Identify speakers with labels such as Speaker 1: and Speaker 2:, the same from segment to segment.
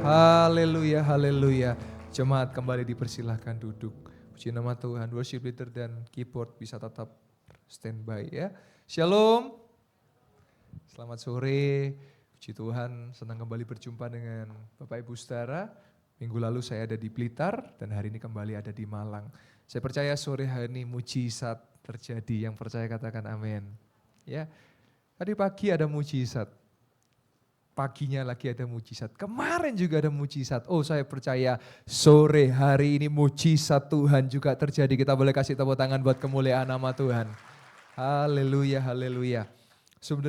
Speaker 1: Haleluya, haleluya. Jemaat kembali dipersilahkan duduk. Puji nama Tuhan, worship leader dan keyboard bisa tetap standby ya. Shalom, selamat sore. Puji Tuhan, senang kembali berjumpa dengan Bapak Ibu Saudara. Minggu lalu saya ada di Blitar dan hari ini kembali ada di Malang. Saya percaya sore hari ini mujizat terjadi, yang percaya katakan amin. Ya, tadi pagi ada mujizat. Paginya lagi ada mujizat, kemarin juga ada mujizat. Oh, saya percaya sore hari ini mujizat Tuhan juga terjadi. Kita boleh kasih tepuk tangan buat kemuliaan nama Tuhan. Haleluya, haleluya.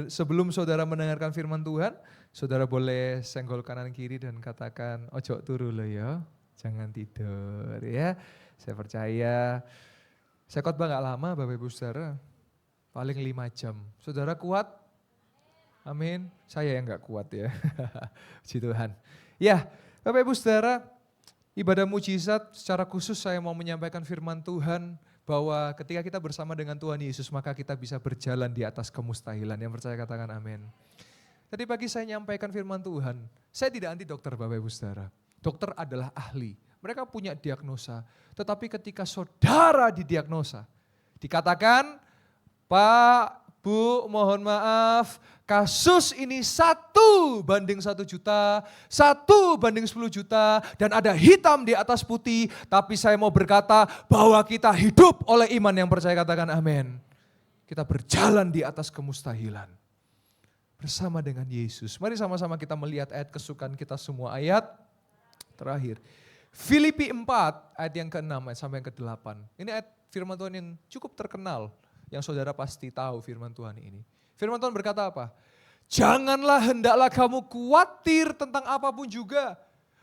Speaker 1: Sebelum saudara mendengarkan firman Tuhan, saudara boleh senggol kanan kiri dan katakan, ojo turu lo ya, jangan tidur ya. Saya percaya, saya khotbah gak lama Bapak Ibu Saudara, paling 5 jam. Saudara kuat? Amin. Saya yang gak kuat ya. Puji Tuhan. Ya, Bapak Ibu Saudara, ibadah mujizat secara khusus saya mau menyampaikan firman Tuhan bahwa ketika kita bersama dengan Tuhan Yesus maka kita bisa berjalan di atas kemustahilan. Yang percaya katakan amin. Tadi pagi saya nyampaikan firman Tuhan. Saya tidak anti dokter Bapak Ibu Saudara. Dokter adalah ahli. Mereka punya diagnosa. Tetapi ketika saudara didiagnosa, dikatakan, Pak, Bu, mohon maaf, kasus ini 1:1 juta, 1:10 juta, dan ada hitam di atas putih. Tapi saya mau berkata bahwa kita hidup oleh iman, yang percaya katakan amin. Kita berjalan di atas kemustahilan bersama dengan Yesus. Mari sama-sama kita melihat ayat kesukaan kita semua, ayat terakhir. Filipi 4 ayat yang ke-6 sampai yang ke-8. Ini ayat firman Tuhan yang cukup terkenal, yang saudara pasti tahu firman Tuhan ini. Firman Tuhan berkata apa? Janganlah hendaklah kamu khawatir tentang apapun juga,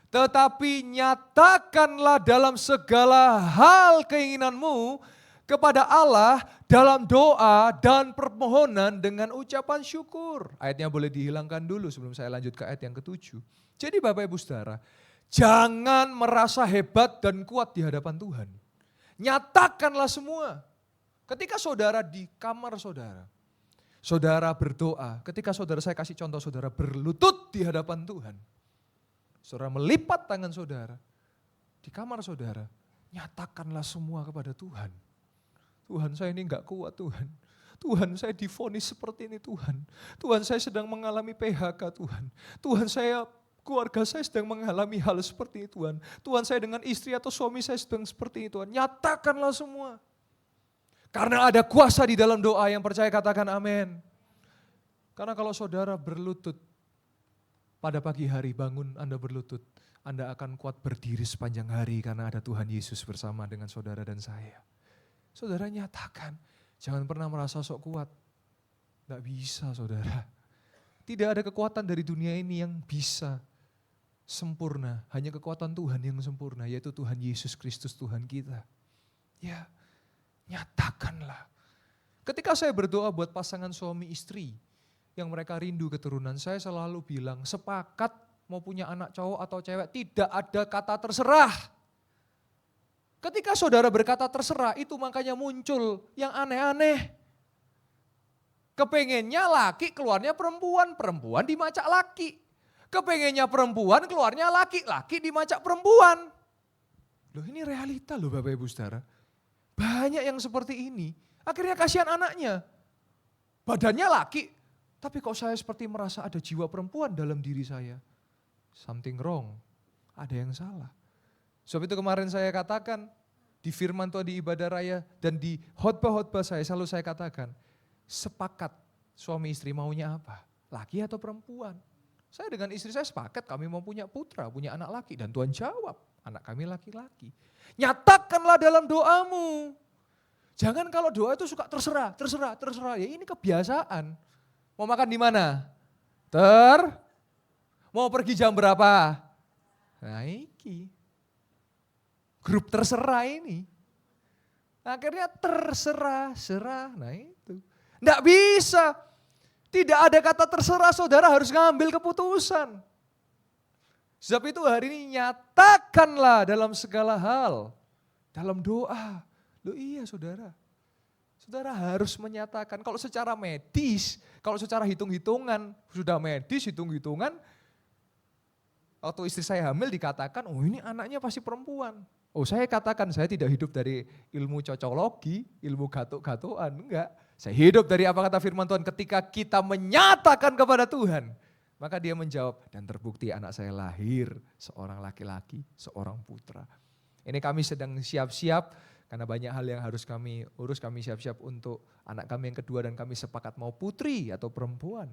Speaker 1: tetapi nyatakanlah dalam segala hal keinginanmu kepada Allah dalam doa dan permohonan dengan ucapan syukur. Ayatnya boleh dihilangkan dulu sebelum saya lanjut ke ayat yang ke-7. Jadi Bapak Ibu Saudara, jangan merasa hebat dan kuat di hadapan Tuhan. Nyatakanlah semua. Ketika saudara di kamar saudara, saudara berdoa. Ketika saudara, saya kasih contoh, saudara berlutut di hadapan Tuhan. Saudara melipat tangan saudara di kamar saudara, nyatakanlah semua kepada Tuhan. Tuhan, saya ini enggak kuat Tuhan. Tuhan, saya divonis seperti ini Tuhan. Tuhan, saya sedang mengalami PHK Tuhan. Tuhan, keluarga saya sedang mengalami hal seperti ini Tuhan. Tuhan, saya dengan istri atau suami saya sedang seperti ini Tuhan. Nyatakanlah semua. Karena ada kuasa di dalam doa, yang percaya katakan amin. Karena kalau saudara berlutut pada pagi hari, bangun Anda berlutut, Anda akan kuat berdiri sepanjang hari karena ada Tuhan Yesus bersama dengan saudara dan saya. Saudara nyatakan, jangan pernah merasa sok kuat. Tidak bisa saudara. Tidak ada kekuatan dari dunia ini yang bisa sempurna. Hanya kekuatan Tuhan yang sempurna, yaitu Tuhan Yesus Kristus Tuhan kita. Ya. Nyatakanlah. Ketika saya berdoa buat pasangan suami istri yang mereka rindu keturunan, saya selalu bilang sepakat mau punya anak cowok atau cewek, tidak ada kata terserah. Ketika saudara berkata terserah, itu makanya muncul yang aneh-aneh. Kepengennya laki, keluarnya perempuan, perempuan dimacak laki. Kepengennya perempuan, keluarnya laki, laki dimacak perempuan. Loh, ini realita loh Bapak Ibu Saudara. Banyak yang seperti ini, akhirnya kasihan anaknya. Badannya laki, tapi kok saya seperti merasa ada jiwa perempuan dalam diri saya. Something wrong, ada yang salah. Sebab itu kemarin saya katakan, di firman Tuhan di ibadah raya dan di khotbah-khotbah saya selalu saya katakan, sepakat suami istri maunya apa? Laki atau perempuan? Saya dengan istri saya sepakat kami mau punya putra, punya anak laki, dan Tuhan jawab, anak kami laki-laki. Nyatakanlah dalam doamu. Jangan kalau doa itu suka terserah. Ya ini kebiasaan. Mau makan di mana? Mau pergi jam berapa? Nah ini. Grup terserah ini. Akhirnya terserah. Nah itu. Nggak bisa. Tidak ada kata terserah, saudara harus ngambil keputusan. Sebab itu hari ini nyatakanlah dalam segala hal. Dalam doa. Loh iya saudara. Saudara harus menyatakan. Kalau secara medis, kalau secara hitung-hitungan, sudah medis, hitung-hitungan. Waktu istri saya hamil dikatakan, oh ini anaknya pasti perempuan. Oh saya katakan, saya tidak hidup dari ilmu cocokologi, ilmu gatuk-gatukan, enggak. Saya hidup dari apa kata firman Tuhan, ketika kita menyatakan kepada Tuhan. Maka dia menjawab, dan terbukti anak saya lahir seorang laki-laki, seorang putra. Ini kami sedang siap-siap, karena banyak hal yang harus kami urus, kami siap-siap untuk anak kami yang kedua dan kami sepakat mau putri atau perempuan.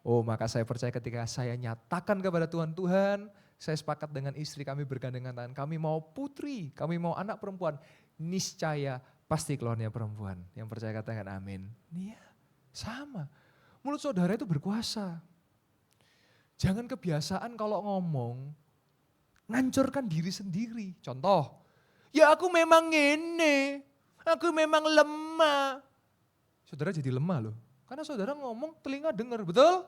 Speaker 1: Oh maka saya percaya ketika saya nyatakan kepada Tuhan, Tuhan saya sepakat dengan istri kami bergandengan tangan, kami mau putri, kami mau anak perempuan, niscaya pasti keluarnya perempuan. Yang percaya katakan amin. Iya, sama. Mulut saudara itu berkuasa. Jangan kebiasaan kalau ngomong, ngancurkan diri sendiri. Contoh, ya aku memang ini, aku memang lemah. Saudara jadi lemah loh, karena saudara ngomong telinga dengar, betul?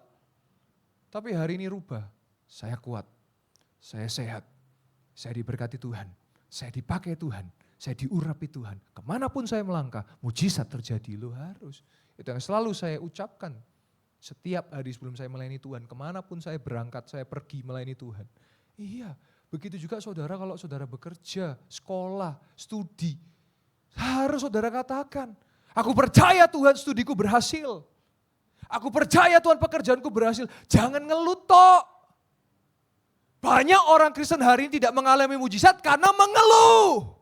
Speaker 1: Tapi hari ini rubah, saya kuat, saya sehat, saya diberkati Tuhan, saya dipakai Tuhan, saya diurapi Tuhan. Kemanapun saya melangkah, mujizat terjadi, lo harus. Itu yang selalu saya ucapkan. Setiap hari sebelum saya melayani Tuhan, kemanapun saya berangkat, saya pergi melayani Tuhan. Iya, begitu juga saudara kalau saudara bekerja, sekolah, studi. Harus saudara katakan, aku percaya Tuhan studiku berhasil. Aku percaya Tuhan pekerjaanku berhasil. Jangan ngeluh tok. Banyak orang Kristen hari ini tidak mengalami mujizat karena mengeluh.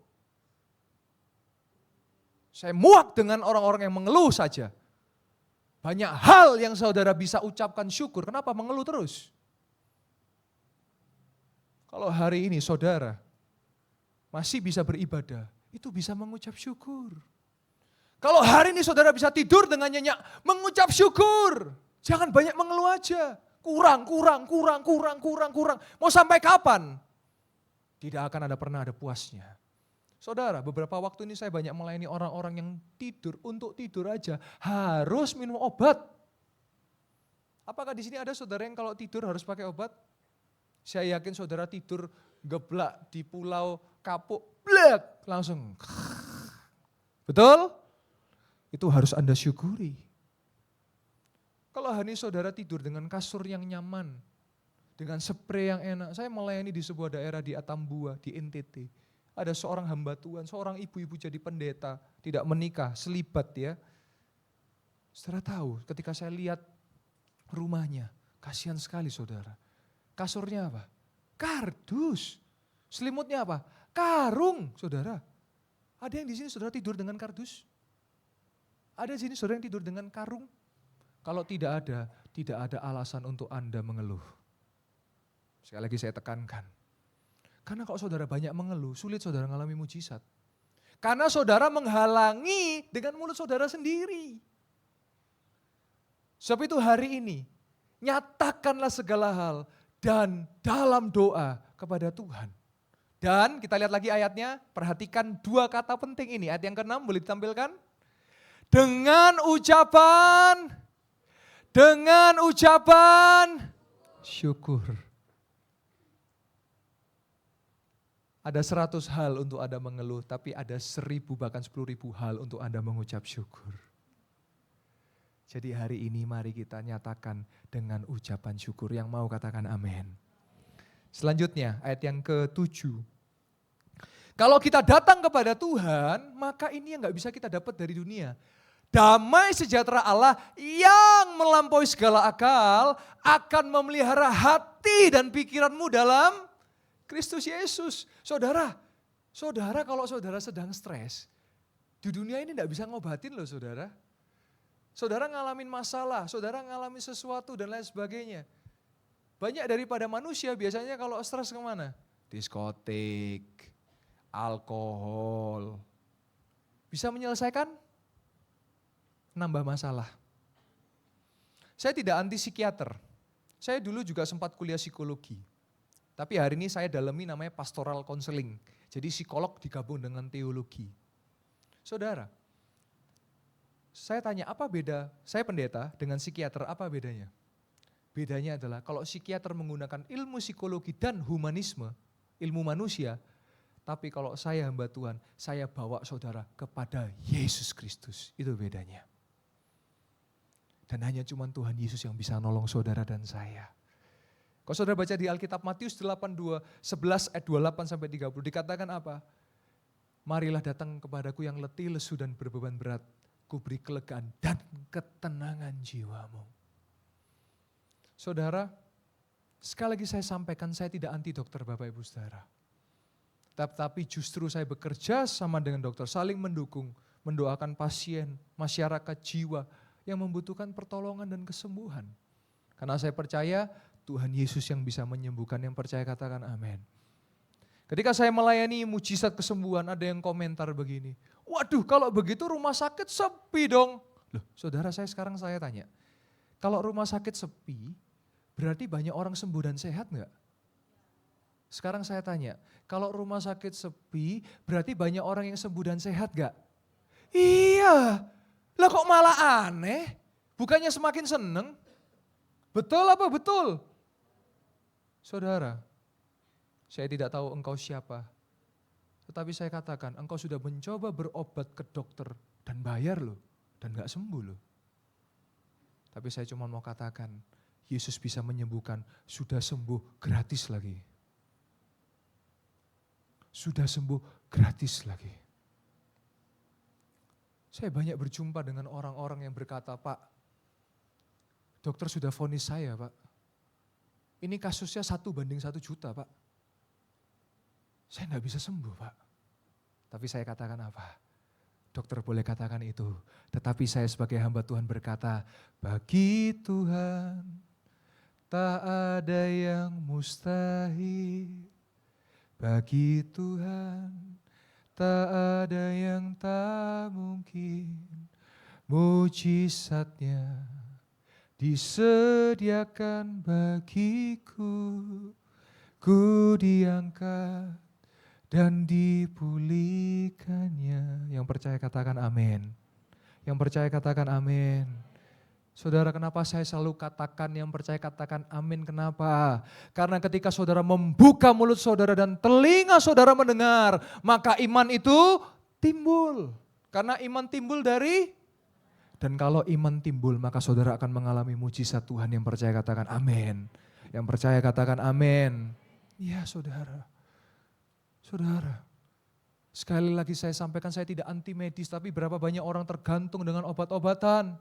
Speaker 1: Saya muak dengan orang-orang yang mengeluh saja. Banyak hal yang saudara bisa ucapkan syukur, kenapa mengeluh terus? Kalau hari ini saudara masih bisa beribadah, itu bisa mengucap syukur. Kalau hari ini saudara bisa tidur dengan nyenyak, mengucap syukur. Jangan banyak mengeluh aja. Kurang. Mau sampai kapan? Tidak akan pernah ada puasnya. Saudara, beberapa waktu ini saya banyak melayani orang-orang yang tidur, untuk tidur aja harus minum obat. Apakah di sini ada saudara yang kalau tidur harus pakai obat? Saya yakin saudara tidur geblak di pulau kapuk, blek, langsung. Betul? Itu harus Anda syukuri. Kalau hari ini saudara tidur dengan kasur yang nyaman, dengan spray yang enak. Saya melayani di sebuah daerah di Atambua, di NTT. Ada seorang hamba Tuhan, seorang ibu-ibu jadi pendeta, tidak menikah, selibat ya. Saudara tahu ketika saya lihat rumahnya, kasihan sekali saudara. Kasurnya apa? Kardus. Selimutnya apa? Karung saudara. Ada yang di sini saudara tidur dengan kardus? Ada di sini saudara yang tidur dengan karung? Kalau tidak ada alasan untuk Anda mengeluh. Sekali lagi saya tekankan. Karena kalau saudara banyak mengeluh, sulit saudara mengalami mujizat. Karena saudara menghalangi dengan mulut saudara sendiri. Sebab itu hari ini, nyatakanlah segala hal dan dalam doa kepada Tuhan. Dan kita lihat lagi ayatnya, perhatikan dua kata penting ini. Ayat yang ke-6 boleh ditampilkan. Dengan ucapan syukur. Ada 100 hal untuk Anda mengeluh, tapi ada 1000 bahkan 10.000 hal untuk Anda mengucap syukur. Jadi hari ini mari kita nyatakan dengan ucapan syukur. Yang mau katakan amin. Selanjutnya ayat yang ke-7. Kalau kita datang kepada Tuhan, maka ini yang gak bisa kita dapat dari dunia. Damai sejahtera Allah yang melampaui segala akal akan memelihara hati dan pikiranmu dalam Kristus Yesus. Saudara kalau saudara sedang stres, di dunia ini tidak bisa ngobatin loh saudara. Saudara ngalamin masalah, saudara ngalamin sesuatu dan lain sebagainya. Banyak daripada manusia biasanya kalau stres kemana? Diskotik, alkohol. Bisa menyelesaikan? Nambah masalah. Saya tidak anti psikiater. Saya dulu juga sempat kuliah psikologi. Tapi hari ini saya dalami namanya pastoral counseling. Jadi psikolog digabung dengan teologi. Saudara, saya tanya apa beda, saya pendeta dengan psikiater, apa bedanya? Bedanya adalah kalau psikiater menggunakan ilmu psikologi dan humanisme, ilmu manusia. Tapi kalau saya hamba Tuhan, saya bawa saudara kepada Yesus Kristus. Itu bedanya. Dan hanya cuma Tuhan Yesus yang bisa nolong saudara dan saya. Kalau saudara baca di Alkitab Matius 8:2, 11 ayat 28 sampai 30 dikatakan apa? Marilah datang kepadaku yang letih, lesu dan berbeban berat, kuberi kelegaan dan ketenangan jiwamu. Saudara, sekali lagi saya sampaikan, saya tidak anti dokter Bapak Ibu Saudara. Tapi justru saya bekerja sama dengan dokter, saling mendukung, mendoakan pasien, masyarakat jiwa yang membutuhkan pertolongan dan kesembuhan. Karena saya percaya Tuhan Yesus yang bisa menyembuhkan, yang percaya katakan amin. Ketika saya melayani mujizat kesembuhan, ada yang komentar begini, waduh kalau begitu rumah sakit sepi dong. Loh saudara, saya tanya, kalau rumah sakit sepi, berarti banyak orang sembuh dan sehat enggak? Sekarang saya tanya, kalau rumah sakit sepi, berarti banyak orang yang sembuh dan sehat enggak? Iya, lah kok malah aneh? Bukannya semakin seneng? Betul apa betul? Saudara, saya tidak tahu engkau siapa, tetapi saya katakan engkau sudah mencoba berobat ke dokter dan bayar loh, dan gak sembuh loh. Tapi saya cuma mau katakan, Yesus bisa menyembuhkan, sudah sembuh gratis lagi. Sudah sembuh gratis lagi. Saya banyak berjumpa dengan orang-orang yang berkata, Pak, dokter sudah vonis saya Pak. Ini kasusnya 1:1 juta Pak. Saya enggak bisa sembuh Pak. Tapi saya katakan apa? Dokter boleh katakan itu. Tetapi saya sebagai hamba Tuhan berkata, bagi Tuhan tak ada yang mustahil. Bagi Tuhan tak ada yang tak mungkin. Mujizatnya disediakan bagiku, ku diangkat dan dipulihkannya. Yang percaya katakan amin. Yang percaya katakan amin. Saudara, kenapa saya selalu katakan yang percaya katakan amin, kenapa? Karena ketika saudara membuka mulut saudara dan telinga saudara mendengar, maka iman itu timbul. Karena iman timbul dari. Dan kalau iman timbul, maka saudara akan mengalami mujizat Tuhan. Yang percaya katakan amin. Yang percaya katakan amin. Ya saudara. Saudara, sekali lagi saya sampaikan saya tidak anti medis, tapi berapa banyak orang tergantung dengan obat-obatan.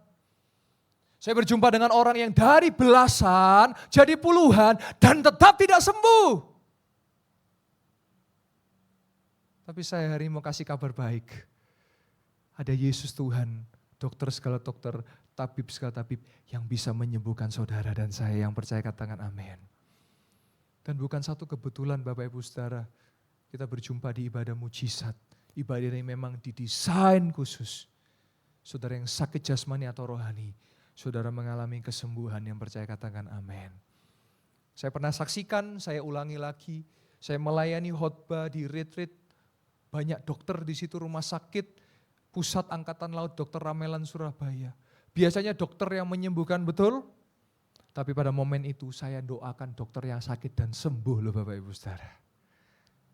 Speaker 1: Saya berjumpa dengan orang yang dari belasan jadi puluhan dan tetap tidak sembuh. Tapi saya hari ini mau kasih kabar baik. Ada Yesus Tuhan, dokter segala dokter, tabib segala tabib yang bisa menyembuhkan saudara dan saya. Yang percaya katakan amin. Dan bukan satu kebetulan Bapak Ibu Saudara, kita berjumpa di ibadah mujizat. Ibadah ini memang didesain khusus. Saudara yang sakit jasmani atau rohani, saudara mengalami kesembuhan. Yang percaya katakan amin. Saya pernah saksikan, saya ulangi lagi. Saya melayani khotbah di retreat. Banyak dokter di situ, rumah sakit, Pusat Angkatan Laut Dr. Ramelan Surabaya. Biasanya dokter yang menyembuhkan, betul? Tapi pada momen itu saya doakan dokter yang sakit dan sembuh loh Bapak Ibu Saudara.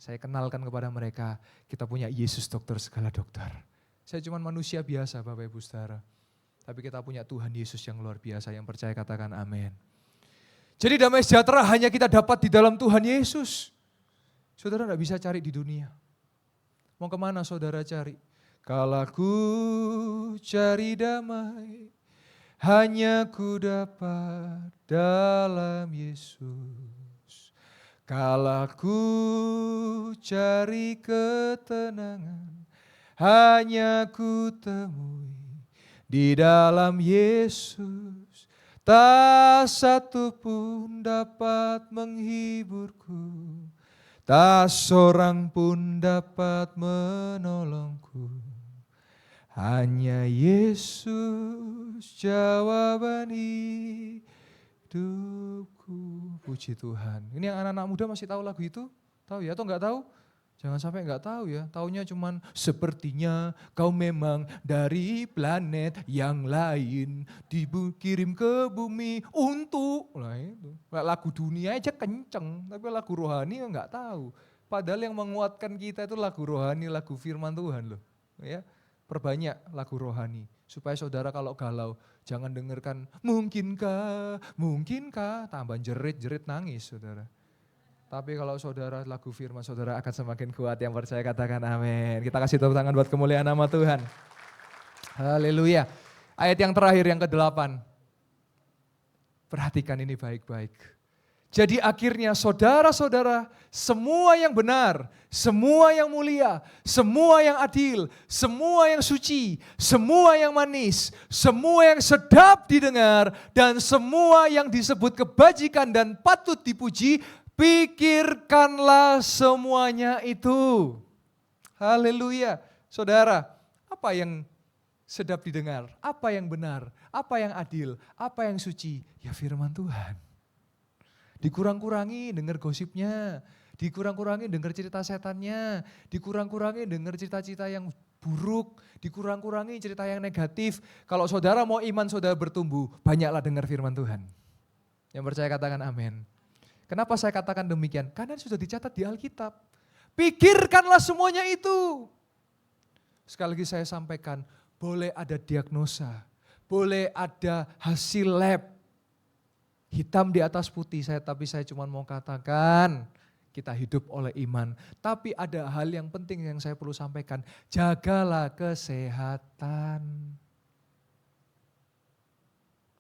Speaker 1: Saya kenalkan kepada mereka, kita punya Yesus dokter segala dokter. Saya cuma manusia biasa Bapak Ibu Saudara. Tapi kita punya Tuhan Yesus yang luar biasa, yang percaya katakan amin. Jadi damai sejahtera hanya kita dapat di dalam Tuhan Yesus. Saudara tidak bisa cari di dunia. Mau kemana saudara cari? Kalau ku cari damai, hanya ku dapat dalam Yesus. Kalau ku cari ketenangan, hanya ku temui di dalam Yesus. Tak satu pun dapat menghiburku, tak seorang pun dapat menolongku. Hanya Yesus jawaban hidupku. Puji Tuhan. Ini yang anak-anak muda masih tahu lagu itu? Tahu ya atau enggak tahu? Jangan sampai enggak tahu ya. Taunya cuman sepertinya kau memang dari planet yang lain, dikirim ke bumi untuk. Nah itu. Lagu dunia aja kenceng, tapi lagu rohani enggak tahu. Padahal yang menguatkan kita itu lagu rohani, lagu firman Tuhan loh. Ya. Perbanyak lagu rohani, Supaya saudara kalau galau, jangan dengarkan mungkinkah, tambah jerit-jerit nangis saudara. Tapi kalau saudara lagu firman, saudara akan semakin kuat. Yang percaya katakan amin. Kita kasih tepuk tangan buat kemuliaan nama Tuhan. Haleluya. Ayat yang terakhir yang ke-8. Perhatikan ini baik-baik. Jadi akhirnya saudara-saudara, semua yang benar, semua yang mulia, semua yang adil, semua yang suci, semua yang manis, semua yang sedap didengar, dan semua yang disebut kebajikan dan patut dipuji, pikirkanlah semuanya itu. Haleluya. Saudara, apa yang sedap didengar? Apa yang benar? Apa yang adil? Apa yang suci? Ya firman Tuhan. Dikurang-kurangi dengar gosipnya, dikurang-kurangi dengar cerita setannya, dikurang-kurangi dengar cerita-cerita yang buruk, dikurang-kurangi cerita yang negatif. Kalau saudara mau iman saudara bertumbuh, banyaklah dengar firman Tuhan. Yang percaya katakan amin. Kenapa saya katakan demikian? Karena sudah dicatat di Alkitab. Pikirkanlah semuanya itu. Sekali lagi saya sampaikan, boleh ada diagnosa, boleh ada hasil lab, hitam di atas putih, tapi saya cuma mau katakan kita hidup oleh iman. Tapi ada hal yang penting yang saya perlu sampaikan, jagalah kesehatan.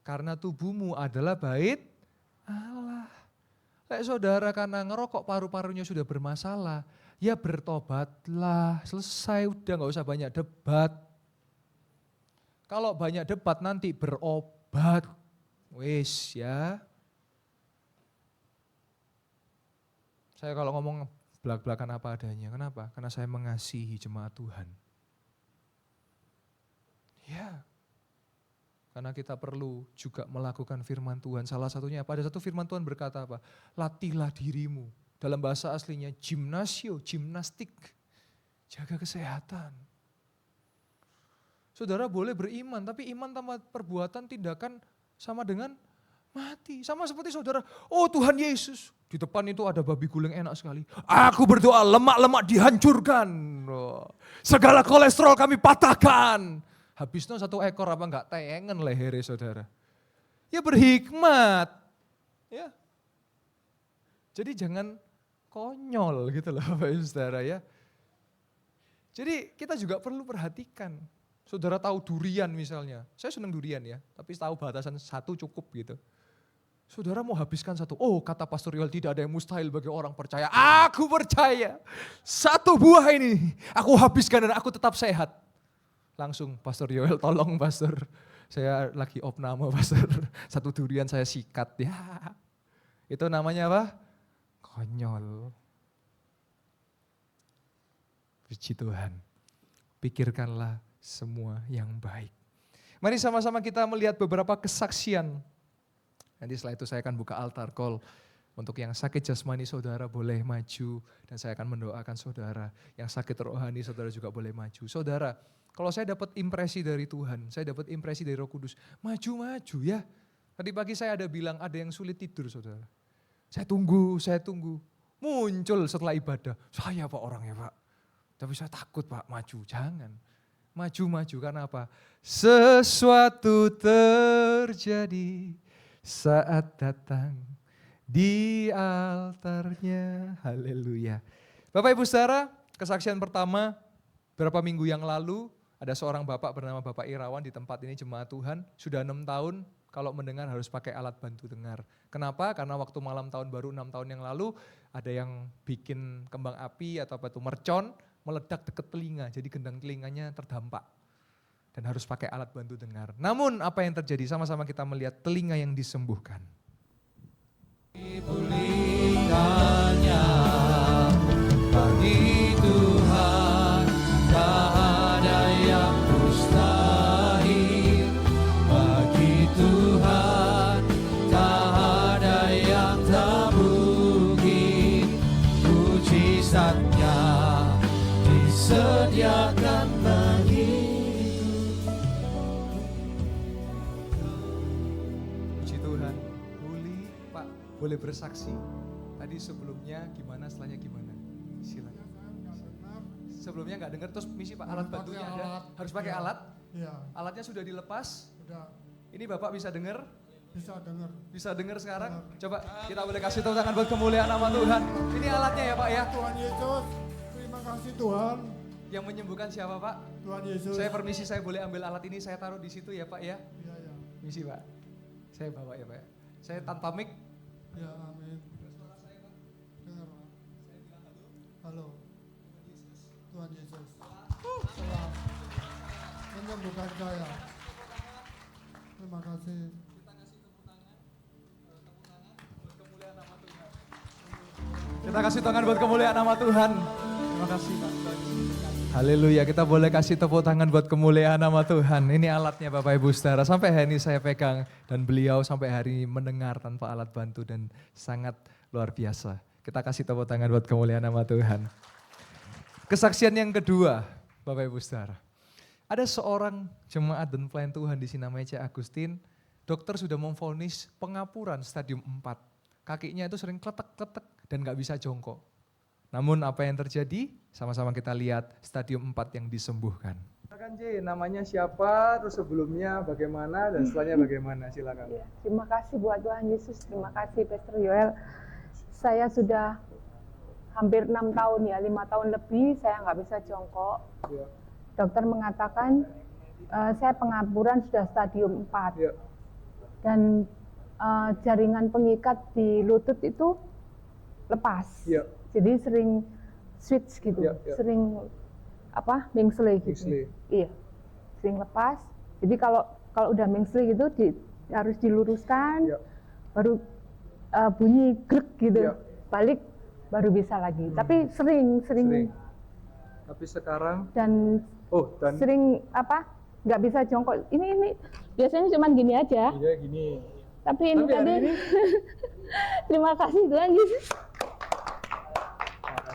Speaker 1: Karena tubuhmu adalah bait Allah. Kayak saudara karena ngerokok paru-parunya sudah bermasalah, ya bertobatlah, selesai udah gak usah banyak debat. Kalau banyak debat nanti berobat. Wis ya. Saya kalau ngomong belak-belakan apa adanya. Kenapa? Karena saya mengasihi jemaat Tuhan. Ya. Karena kita perlu juga melakukan firman Tuhan. Salah satunya apa? Ada satu firman Tuhan berkata apa? Latihlah dirimu. Dalam bahasa aslinya gimnastik. Jaga kesehatan. Saudara boleh beriman, tapi iman tanpa perbuatan, tindakan sama dengan mati. Sama seperti saudara, oh Tuhan Yesus, di depan itu ada babi guling enak sekali. Aku berdoa lemak-lemak dihancurkan. Segala kolesterol kami patahkan. Habisnya satu ekor apa enggak tengen lehernya saudara. Ya berhikmat. Ya. Jadi jangan konyol gitu loh Bapak Ibu Saudara ya. Jadi kita juga perlu perhatikan. Saudara tahu durian misalnya, saya senang durian ya, tapi tahu batasan satu cukup gitu. Saudara mau habiskan satu, oh kata Pastor Yoel tidak ada yang mustahil bagi orang percaya. Aku percaya, satu buah ini aku habiskan dan aku tetap sehat. Langsung Pastor Yoel tolong Pastor, saya lagi opname Pastor, satu durian saya sikat ya. Itu namanya apa? Konyol. Puji Tuhan, pikirkanlah semua yang baik. Mari sama-sama kita melihat beberapa kesaksian. Nanti setelah itu saya akan buka altar call. Untuk yang sakit jasmani saudara boleh maju. Dan saya akan mendoakan saudara. Yang sakit rohani saudara juga boleh maju. Saudara, kalau saya dapat impresi dari Tuhan, saya dapat impresi dari Roh Kudus, maju-maju ya. Tadi pagi saya ada bilang ada yang sulit tidur saudara. Saya tunggu. Muncul setelah ibadah, saya Pak orangnya Pak. Tapi saya takut Pak maju, jangan. Maju-maju karena apa? Sesuatu terjadi saat datang di altarnya. Haleluya. Bapak Ibu Saudara, kesaksian pertama beberapa minggu yang lalu ada seorang bapak bernama Bapak Irawan di tempat ini jemaat Tuhan. Sudah 6 tahun kalau mendengar harus pakai alat bantu dengar. Kenapa? Karena waktu malam tahun baru 6 tahun yang lalu ada yang bikin kembang api atau batu mercon meledak dekat telinga, jadi gendang telinganya terdampak dan harus pakai alat bantu dengar. Namun apa yang terjadi? Sama-sama kita melihat telinga yang disembuhkan. Dipulihkannya bagi Tuhan, tak ada yang mustahil bagi Tuhan, tak ada yang tak mungkin. Mujizatnya disediakan bagiku. Puji Tuhan, Pak boleh bersaksi. Tadi sebelumnya gimana, setelahnya gimana? Silakan. Sebelumnya nggak dengar, terus misi Pak alat bantunya ada. Harus pakai alat.
Speaker 2: Iya.
Speaker 1: Alatnya sudah dilepas.
Speaker 2: Sudah.
Speaker 1: Ini Bapak bisa dengar?
Speaker 2: Bisa dengar.
Speaker 1: Bisa dengar sekarang? Coba kita boleh kasih tepuk tangan buat kemuliaan nama Tuhan. Ini alatnya ya Pak ya?
Speaker 2: Tuhan Yesus, terima kasih Tuhan.
Speaker 1: Yang menyembuhkan siapa Pak?
Speaker 2: Tuhan Yesus.
Speaker 1: Saya permisi, saya boleh ambil alat ini, saya taruh di situ ya Pak ya?
Speaker 2: Iya, ya.
Speaker 1: Misi Pak. Saya bawa ya Pak ya. Saya tanpa mic.
Speaker 2: Ya, amin. Dengar, Pak. Halo. Tuhan Yesus. Telah menyembuhkan saya. Terima kasih.
Speaker 1: Kita kasih tangan buat kemuliaan nama Tuhan. Terima kasih Pak. Haleluya, kita boleh kasih tepuk tangan buat kemuliaan nama Tuhan. Ini alatnya Bapak Ibu Saudara, sampai hari ini saya pegang dan beliau sampai hari ini mendengar tanpa alat bantu dan sangat luar biasa. Kita kasih tepuk tangan buat kemuliaan nama Tuhan. Kesaksian yang kedua, Bapak Ibu Saudara. Ada seorang jemaat dan pelayan Tuhan di sini namanya Cik Agustin. Dokter sudah memvonis pengapuran stadium 4. Kakinya itu sering kletek-kletek dan gak bisa jongkok. Namun apa yang terjadi? Sama-sama kita lihat stadium 4 yang disembuhkan. Silakan J, namanya siapa, terus sebelumnya bagaimana, dan setelahnya bagaimana, silakan.
Speaker 3: Ya, terima kasih buat Tuhan Yesus, terima kasih Pastor Yoel. Saya sudah hampir 6 tahun ya, 5 tahun lebih saya nggak bisa jongkok.
Speaker 1: Ya.
Speaker 3: Dokter mengatakan saya pengapuran sudah stadium 4.
Speaker 1: Ya.
Speaker 3: Dan jaringan pengikat di lutut itu lepas.
Speaker 1: Ya.
Speaker 3: Jadi sering switch gitu,
Speaker 1: Ya, ya.
Speaker 3: sering mengsle gitu.
Speaker 1: Mengsle.
Speaker 3: Iya, sering lepas. Jadi kalau udah mengsle gitu harus diluruskan,
Speaker 1: Ya.
Speaker 3: baru bunyi grek gitu,
Speaker 1: Ya.
Speaker 3: balik baru bisa lagi. Tapi sering.
Speaker 1: Tapi sekarang,
Speaker 3: Dan sering nggak bisa jongkok. Ini biasanya cuma gini aja.
Speaker 1: iya gini.
Speaker 3: Tapi ini
Speaker 1: Tapi hari
Speaker 3: tadi
Speaker 1: ini?
Speaker 3: terima kasih Tuhan Yesus.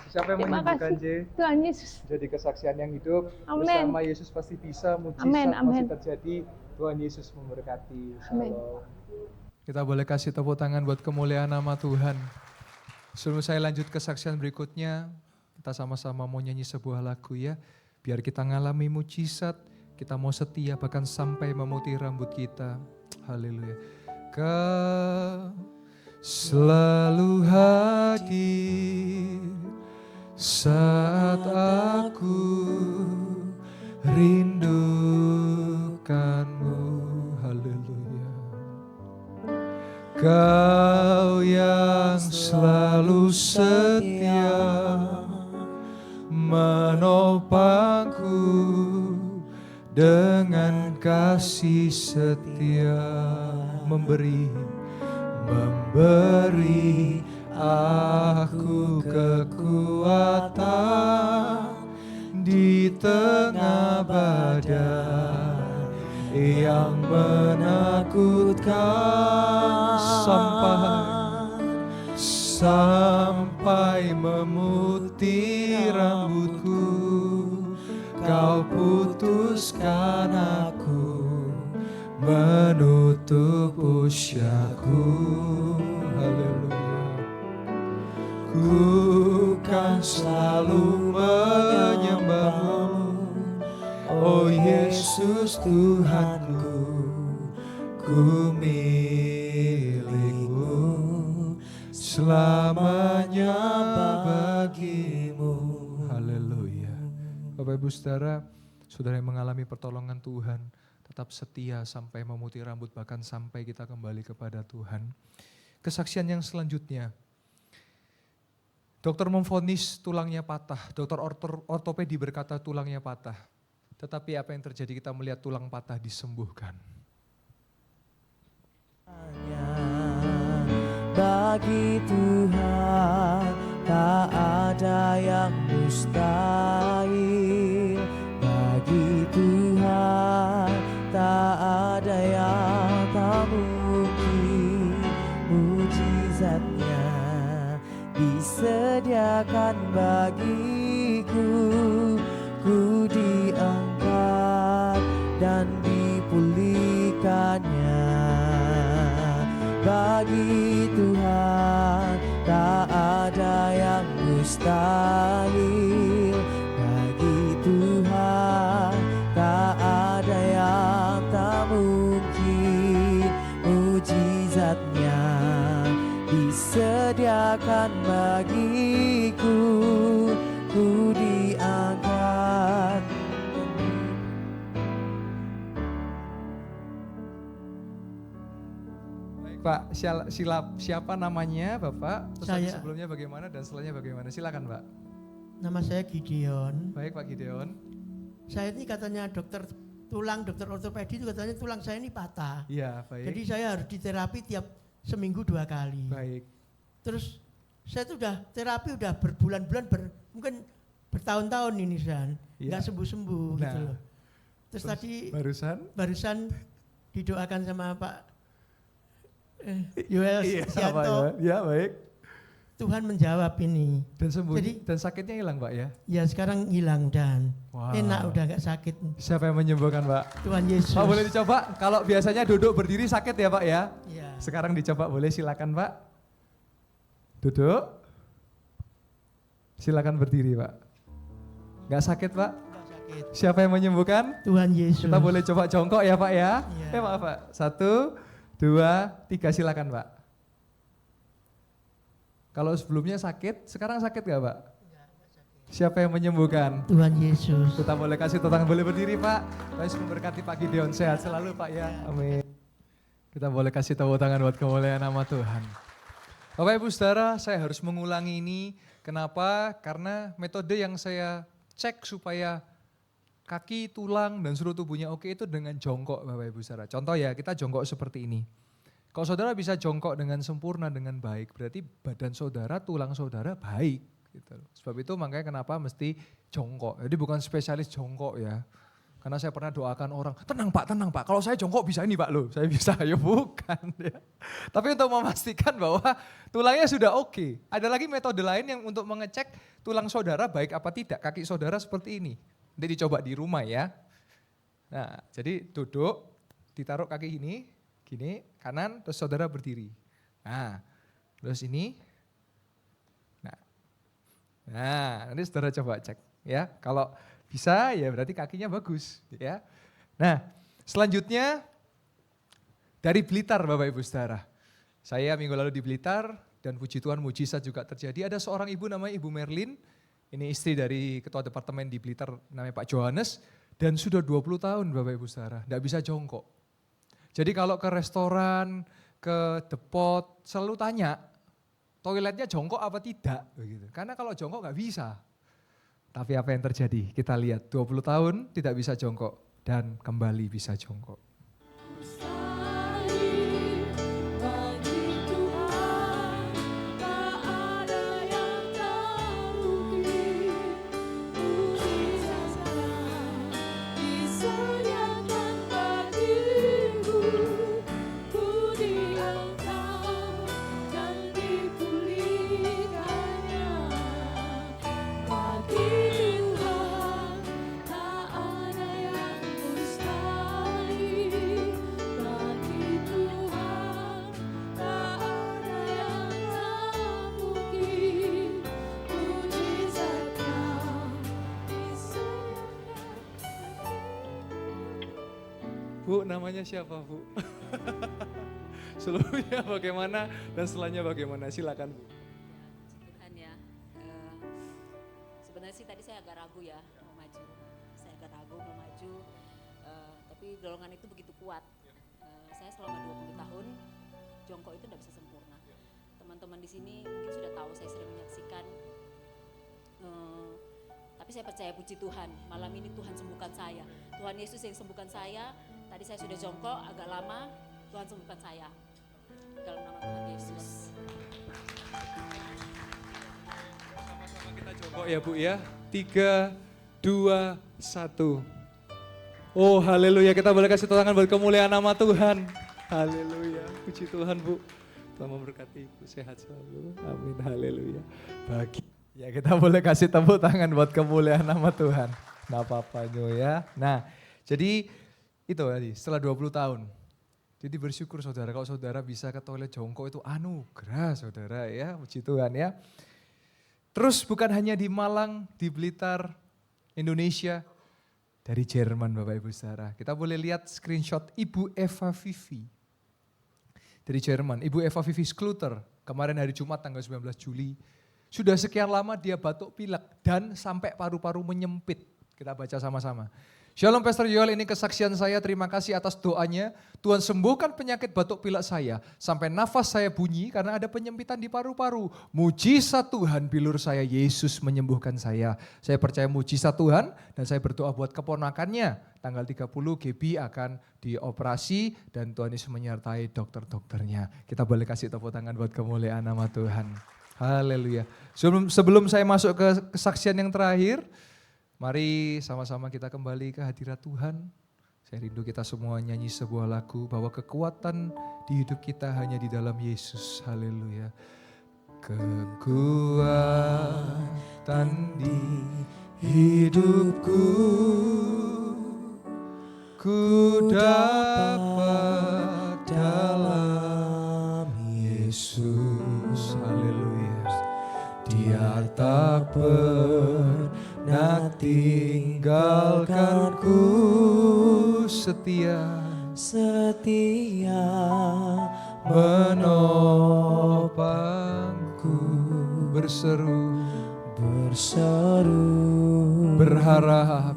Speaker 1: Siapa yang
Speaker 3: Terima
Speaker 1: menyembuhkan
Speaker 3: kasih
Speaker 1: J?
Speaker 3: Tuhan Yesus.
Speaker 1: Jadi kesaksian yang hidup,
Speaker 3: Amin.
Speaker 1: bersama Yesus pasti bisa, mujizat
Speaker 3: Amin,
Speaker 1: masih
Speaker 3: amin.
Speaker 1: terjadi. Tuhan Yesus memberkati.
Speaker 3: Amin.
Speaker 1: Shalom. Kita boleh kasih tepuk tangan buat kemuliaan nama Tuhan. Sebelum saya lanjut kesaksian berikutnya, kita sama-sama mau nyanyi sebuah lagu ya. Biar kita ngalami mujizat, kita mau setia bahkan sampai memutih rambut kita. Haleluya. Kau selalu hadir saat aku rindukanmu. Haleluya. Kau yang selalu setia menopangku dengan kasih setia, memberi aku kekuatan di tengah badai yang menakutkan, sampai memutih rambutku. Kau putuskan aku menutup usiaku. Haleluya. Ku kan selalu menyembahmu, oh Yesus Tuhanku. Ku milikmu, selamanya bagimu. Haleluya. Bapak Ibu Saudara, saudara yang mengalami pertolongan Tuhan, tetap setia sampai memutih rambut, bahkan sampai kita kembali kepada Tuhan. Kesaksian yang selanjutnya, dokter memvonis tulangnya patah, dokter ortopedi berkata tulangnya patah. Tetapi apa yang terjadi, kita melihat tulang patah disembuhkan.
Speaker 4: Bagi Tuhan tak ada yang mustahil. Bagi Tuhan tak ada yang tak mungkin. Mujizatnya disediakan bagiku. Ku diangkat dan dipulihkannya. Bagi Tuhan tak ada yang mustahil. Bagi Tuhan tak ada yang
Speaker 1: siapa namanya Bapak? Terus tadi
Speaker 2: Saya.
Speaker 1: sebelumnya bagaimana dan setelahnya bagaimana? Silakan Pak.
Speaker 2: Nama saya Gideon.
Speaker 1: Baik Pak Gideon.
Speaker 2: Saya ini katanya dokter tulang, dokter ortopedi itu katanya tulang saya ini patah.
Speaker 1: Iya baik.
Speaker 2: Jadi saya harus diterapi tiap seminggu 2 kali.
Speaker 1: Baik.
Speaker 2: Terus saya tuh udah terapi udah berbulan-bulan, mungkin bertahun-tahun ini San,
Speaker 1: Iya.
Speaker 2: nggak sembuh-sembuh gitu
Speaker 1: Nah.
Speaker 2: loh. Terus tadi
Speaker 1: Barusan?
Speaker 2: didoakan sama Pak Yoel
Speaker 1: Iya
Speaker 2: Sianto,
Speaker 1: ya baik.
Speaker 2: Tuhan menjawab ini.
Speaker 1: Dan sembuh.
Speaker 2: Jadi-
Speaker 1: Dan sakitnya hilang Pak ya?
Speaker 2: Ya sekarang hilang dan
Speaker 1: Wow.
Speaker 2: enak udah gak sakit.
Speaker 1: Siapa yang menyembuhkan Pak?
Speaker 2: Tuhan Yesus.
Speaker 1: Pak boleh dicoba? Kalau biasanya duduk berdiri sakit ya Pak ya?
Speaker 2: Ya.
Speaker 1: Sekarang dicoba boleh silakan Pak. Duduk. Silakan berdiri Pak. Gak sakit Pak?
Speaker 2: Nggak sakit.
Speaker 1: Siapa yang menyembuhkan?
Speaker 2: Tuhan Yesus.
Speaker 1: Kita boleh coba jongkok ya Pak ya?
Speaker 2: Iya.
Speaker 1: Maaf Pak. 1, 2, 3 silakan Pak. Kalau sebelumnya sakit, sekarang sakit gak Pak? Siapa yang menyembuhkan?
Speaker 2: Tuhan Yesus.
Speaker 1: Kita boleh kasih tepuk tangan, boleh berdiri Pak. Tuhan memberkati Pak Gideon, sehat selalu Pak ya. Amin. Kita boleh kasih tepuk tangan buat kemuliaan nama Tuhan. Bapak Ibu Saudara, saya harus mengulangi ini. Kenapa? Karena metode yang saya cek supaya kaki, tulang, dan seluruh tubuhnya oke itu dengan jongkok Bapak Ibu Saudara. Contoh ya, kita jongkok seperti ini. Kalau saudara bisa jongkok dengan sempurna, dengan baik, berarti badan saudara, tulang saudara baik. Gitu. Sebab itu makanya kenapa mesti jongkok. Jadi bukan spesialis jongkok ya. Karena saya pernah doakan orang, tenang Pak, kalau saya jongkok bisa ini Pak loh, saya bisa, ya bukan. Ya. Tapi untuk memastikan bahwa tulangnya sudah oke. Ada lagi metode lain yang untuk mengecek tulang saudara baik apa tidak, kaki saudara seperti ini. Nanti dicoba di rumah ya. Nah, jadi duduk, ditaruh kaki ini, gini, kanan, terus saudara berdiri. Nah, terus ini. Nah, nanti saudara coba cek ya. Kalau bisa ya berarti kakinya bagus ya. Nah, selanjutnya dari Blitar Bapak Ibu Saudara. Saya minggu lalu di Blitar dan puji Tuhan mujizat juga terjadi. Ada seorang ibu namanya Ibu Merlin. Ini istri dari ketua departemen di Blitar namanya Pak Johannes. Dan sudah 20 tahun Bapak Ibu Saudara, tidak bisa jongkok. Jadi kalau ke restoran, ke depot, selalu tanya, toiletnya jongkok apa tidak? Begitu. Karena kalau jongkok nggak bisa. Tapi apa yang terjadi? Kita lihat 20 tahun tidak bisa jongkok dan kembali bisa jongkok. Bu, namanya siapa Bu? Sebelumnya bagaimana dan setelahnya bagaimana? Silakan Bu.
Speaker 5: Puji Tuhan ya. Sebenarnya sih tadi saya agak ragu ya mau maju. Saya agak ragu mau maju, tapi golongan itu begitu kuat. Saya selama 20 tahun jongkok itu tidak bisa sempurna. Teman-teman di sini mungkin sudah tahu saya sering menyaksikan. Tapi saya percaya puji Tuhan, malam ini Tuhan sembuhkan saya. Tuhan Yesus yang sembuhkan saya. Tadi saya sudah jongkok agak lama, Tuhan sembuhkan saya. Dalam nama Tuhan Yesus.
Speaker 1: Sama-sama kita jongkok ya Bu ya. 3, 2, 1. Oh haleluya, kita boleh kasih tangan buat kemuliaan nama Tuhan. Haleluya, puji Tuhan Bu. Tuhan memberkati Ibu, sehat selalu. Amin, haleluya. Bagi. Ya kita boleh kasih tepuk tangan buat kemuliaan nama Tuhan. Nggak apa-apa ya. Nah jadi itu tadi setelah 20 tahun. Jadi bersyukur saudara kalau saudara bisa ke toilet jongkok itu anugerah saudara ya. Puji Tuhan ya. Terus bukan hanya di Malang, di Blitar, Indonesia. Dari Jerman Bapak Ibu Saudara. Kita boleh lihat screenshot Ibu Eva Vivi. Dari Jerman, Ibu Eva Vivi Skluter. Kemarin hari Jumat tanggal 19 Juli. Sudah sekian lama dia batuk pilek dan sampai paru-paru menyempit. Kita baca sama-sama. Shalom Pastor Yoel, ini kesaksian saya, terima kasih atas doanya. Tuhan sembuhkan penyakit batuk pilek saya, sampai nafas saya bunyi karena ada penyempitan di paru-paru. Mujizat Tuhan, bilur saya, Yesus menyembuhkan saya. Saya percaya mujizat Tuhan dan saya berdoa buat keponakannya. Tanggal 30 GB akan dioperasi dan Tuhan Yesus menyertai dokter-dokternya. Kita boleh kasih tepuk tangan buat kemuliaan nama Tuhan. Haleluya. Sebelum saya masuk ke kesaksian yang terakhir, mari sama-sama kita kembali ke hadirat Tuhan. Saya rindu kita semua nyanyi sebuah lagu bahwa kekuatan di hidup kita hanya di dalam Yesus. Haleluya. Kekuatan di hidupku, ku dapat dalam Yesus. Haleluya. Dia tak pernah tinggalkanku, setia menopangku, berseru berharap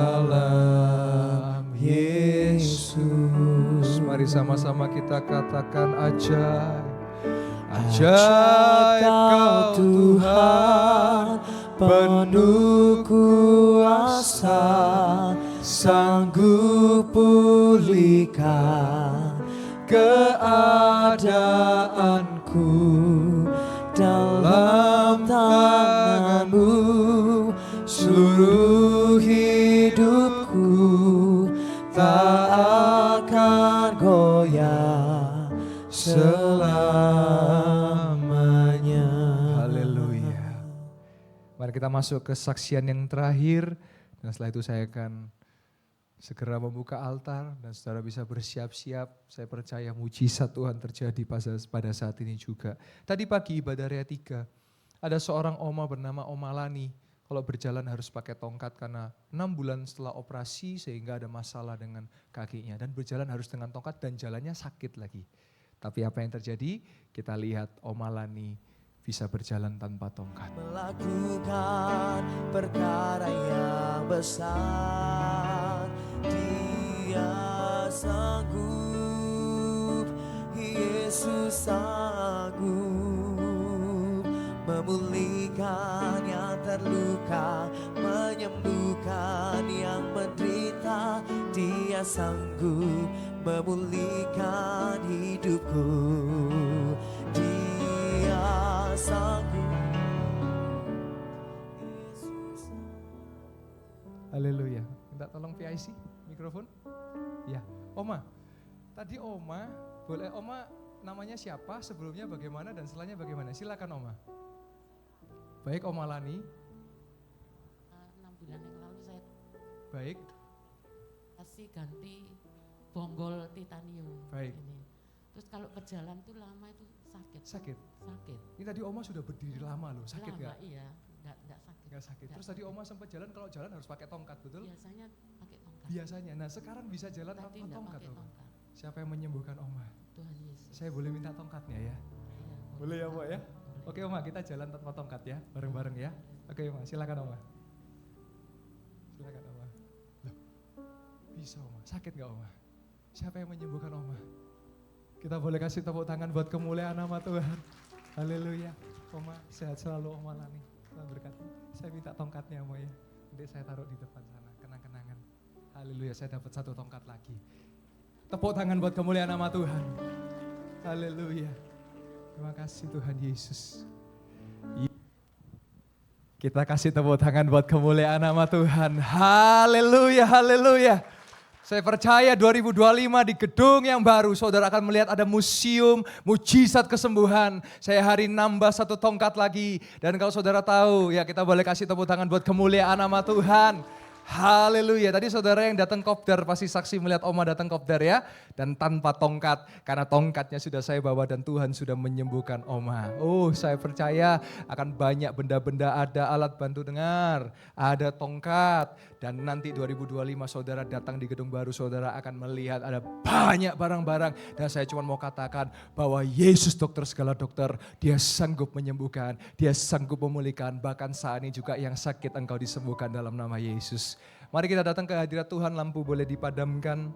Speaker 1: dalam Yesus. Mari sama-sama kita katakan ajaib. Ajaib kau Tuhan, penuh kuasa, sanggup pulihkan keadaanku. Dalam tangan-Mu seluruh hidupku tak akan goyah selamanya. Haleluya. Mari kita masuk ke saksian yang terakhir dan setelah itu saya akan segera membuka altar dan saudara bisa bersiap-siap. Saya percaya mujizat Tuhan terjadi pada saat ini juga. Tadi pagi ibadah Rea 3, ada seorang oma bernama Oma Lani. Kalau berjalan harus pakai tongkat karena 6 bulan setelah operasi sehingga ada masalah dengan kakinya. Dan berjalan harus dengan tongkat dan jalannya sakit lagi. Tapi apa yang terjadi? Kita lihat Oma Lani bisa berjalan tanpa tongkat.
Speaker 4: Melakukan perkara yang besar, Dia sanggup, Yesus sanggup memulihkan yang terluka, menyembuhkan yang menderita. Dia sanggup memulihkan hidupku. Dia sanggup.
Speaker 1: Haleluya. Minta tolong PIC mikrofon. Ya, Oma. Tadi Oma, boleh Oma namanya siapa, sebelumnya bagaimana dan setelahnya bagaimana? Silakan Oma. Baik Oma Lani.
Speaker 6: 6 bulan yang lalu saya
Speaker 1: Baik.
Speaker 6: kasih ganti bonggol titanium.
Speaker 1: Baik.
Speaker 6: Ini. Terus kalau berjalan tuh lama itu sakit.
Speaker 1: Sakit.
Speaker 6: Sakit.
Speaker 1: Ini tadi Oma sudah berdiri lama loh, sakit
Speaker 6: lama,
Speaker 1: gak?
Speaker 6: Iya, enggak sakit.
Speaker 1: Gak sakit.
Speaker 6: Nggak
Speaker 1: Terus tadi
Speaker 6: sakit.
Speaker 1: Oma sempat jalan, kalau jalan harus pakai tongkat, betul?
Speaker 6: Biasanya pakai tongkat.
Speaker 1: Biasanya. Nah sekarang bisa jalan
Speaker 6: Tadi
Speaker 1: tanpa
Speaker 6: enggak
Speaker 1: tongkat
Speaker 6: pakai
Speaker 1: Oma.
Speaker 6: tongkat.
Speaker 1: Siapa yang menyembuhkan Oma?
Speaker 6: Tuhan Yesus.
Speaker 1: Saya boleh minta tongkatnya ya?
Speaker 6: Iya,
Speaker 1: Boleh ya Oma ya?
Speaker 6: Boleh.
Speaker 1: Oke Oma, kita jalan tanpa tongkat ya, bareng-bareng ya. Oke Oma, silakan Oma. Silakan Oma. Loh, bisa Oma, sakit gak Oma? Siapa yang menyembuhkan Oma? Kita boleh kasih tepuk tangan buat kemuliaan nama Tuhan. Haleluya. Oma, sehat selalu Oma Lani. Tuhan berkati. Saya minta tongkatnya Oma ya. Nanti saya taruh di depan sana, kenang-kenangan. Haleluya, saya dapat 1 tongkat lagi. Tepuk tangan buat kemuliaan nama Tuhan. Haleluya. Terima kasih Tuhan Yesus. Kita kasih tepuk tangan buat kemuliaan nama Tuhan. Haleluya, haleluya. Saya percaya 2025 di gedung yang baru, saudara akan melihat ada museum mujizat kesembuhan. Saya hari nambah 1 tongkat lagi. Dan kalau saudara tahu, ya kita boleh kasih tepuk tangan buat kemuliaan nama Tuhan. Haleluya. Tadi saudara yang datang kopdar pasti saksi melihat Oma datang kopdar ya. Dan tanpa tongkat. Karena tongkatnya sudah saya bawa dan Tuhan sudah menyembuhkan Oma. Oh, saya percaya akan banyak benda-benda, ada alat bantu dengar, ada tongkat. Dan nanti 2025 saudara datang di gedung baru, saudara akan melihat ada banyak barang-barang. Dan saya cuma mau katakan bahwa Yesus dokter segala dokter, dia sanggup menyembuhkan, dia sanggup memulihkan. Bahkan saat ini juga yang sakit engkau disembuhkan dalam nama Yesus. Mari kita datang ke hadirat Tuhan, lampu boleh dipadamkan.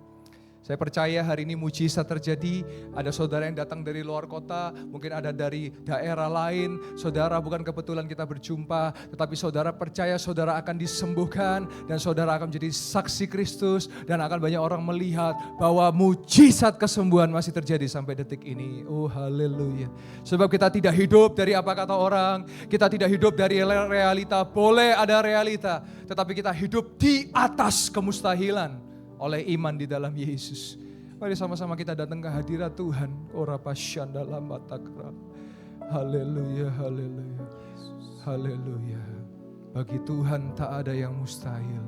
Speaker 1: Saya percaya hari ini mujizat terjadi. Ada saudara yang datang dari luar kota, mungkin ada dari daerah lain. Saudara, bukan kebetulan kita berjumpa, tetapi saudara percaya saudara akan disembuhkan dan saudara akan menjadi saksi Kristus dan akan banyak orang melihat bahwa mujizat kesembuhan masih terjadi sampai detik ini. Oh haleluya. Sebab kita tidak hidup dari apa kata orang, kita tidak hidup dari realita. Boleh ada realita, tetapi kita hidup di atas kemustahilan oleh iman di dalam Yesus. Mari sama-sama kita datang ke hadirat Tuhan. Ora pasyanda lamatakra. Haleluya, haleluya. Haleluya. Bagi Tuhan tak ada yang mustahil.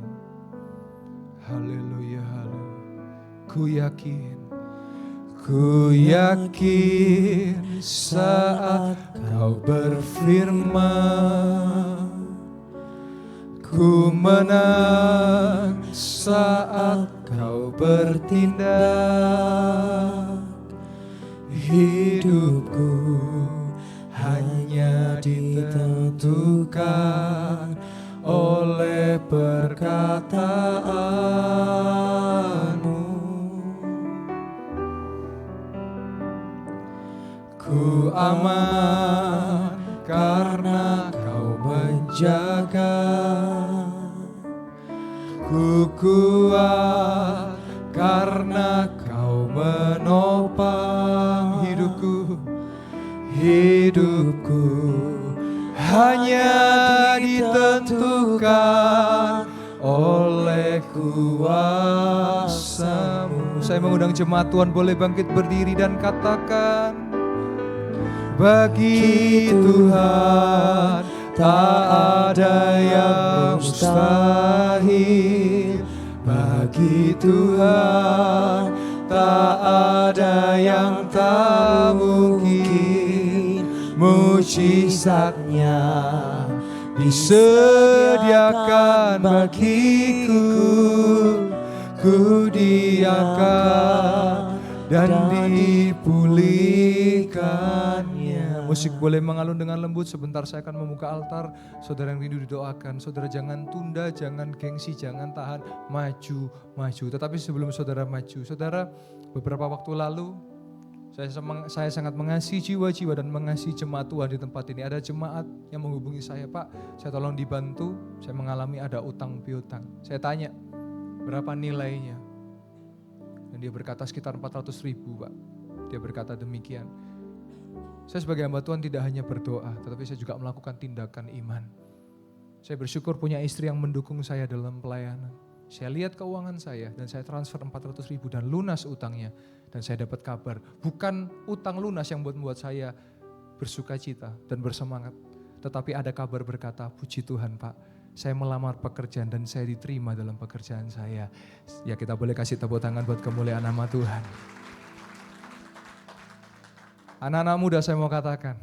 Speaker 1: Haleluya, haleluya. Ku yakin saat kau berfirman, ku menang saat kau bertindak. Hidupku hanya ditentukan oleh perkataanmu. Ku aman karena kau menjaga. Ku kuat karena kau menopang hidupku. Hidupku hanya ditentukan oleh kuasa-Mu. Saya mengundang jemaat Tuhan boleh bangkit berdiri dan katakan, bagi Tuhan tak ada yang mustahil. Bagi Tuhan tak ada yang tak mungkin. Mujizatnya disediakan bagiku. Ku diangkat dan dipulihkannya. Musik boleh mengalun dengan lembut. Sebentar saya akan membuka altar. Saudara yang rindu didoakan. Saudara jangan tunda, jangan gengsi, jangan tahan. Maju, maju. Tetapi sebelum saudara maju, saudara, beberapa waktu lalu saya sangat mengasihi jiwa-jiwa dan mengasihi jemaat Tuhan di tempat ini. Ada jemaat yang menghubungi saya, Pak, saya tolong dibantu. Saya mengalami ada utang piutang. Saya tanya, berapa nilainya? Dan dia berkata sekitar 400.000, Pak. Dia berkata demikian. Saya sebagai hamba Tuhan tidak hanya berdoa, tetapi saya juga melakukan tindakan iman. Saya bersyukur punya istri yang mendukung saya dalam pelayanan. Saya lihat keuangan saya dan saya transfer 400.000 dan lunas utangnya. Dan saya dapat kabar, bukan utang lunas yang membuat saya bersuka cita dan bersemangat. Tetapi ada kabar berkata, puji Tuhan Pak, saya melamar pekerjaan dan saya diterima dalam pekerjaan saya. Ya kita boleh kasih tepuk tangan buat kemuliaan nama Tuhan. Anak-anak muda saya mau katakan,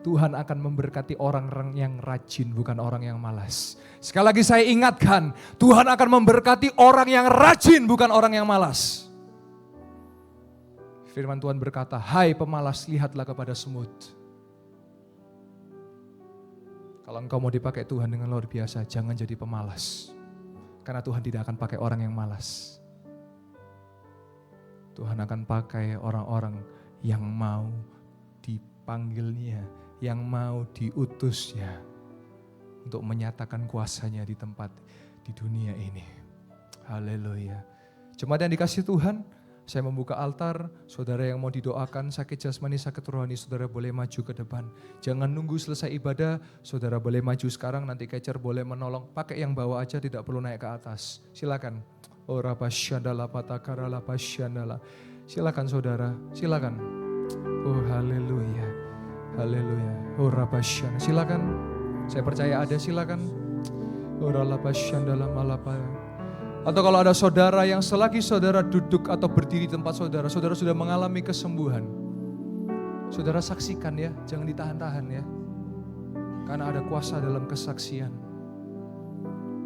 Speaker 1: Tuhan akan memberkati orang yang rajin bukan orang yang malas. Sekali lagi saya ingatkan, Tuhan akan memberkati orang yang rajin bukan orang yang malas. Firman Tuhan berkata, hai pemalas lihatlah kepada semut. Kalau engkau mau dipakai Tuhan dengan luar biasa, jangan jadi pemalas. Karena Tuhan tidak akan pakai orang yang malas. Tuhan akan pakai orang-orang yang mau dipanggilnya, yang mau diutusnya untuk menyatakan kuasanya di tempat di dunia ini. Haleluya. Jemaat yang dikasihi Tuhan, saya membuka altar. Saudara yang mau didoakan sakit jasmani, sakit rohani, saudara boleh maju ke depan. Jangan nunggu selesai ibadah, saudara boleh maju sekarang, nanti kecer boleh menolong. Pakai yang bawa aja, tidak perlu naik ke atas. Silakan. Oh rapasyandala patakara lapasyandala. Silakan saudara, silakan. Oh haleluya, haleluya. Oh rapasyandala, silakan. Saya percaya ada, silakan. Atau kalau ada saudara yang selagi saudara duduk atau berdiri di tempat saudara, saudara sudah mengalami kesembuhan. Saudara saksikan ya, jangan ditahan-tahan ya. Karena ada kuasa dalam kesaksian.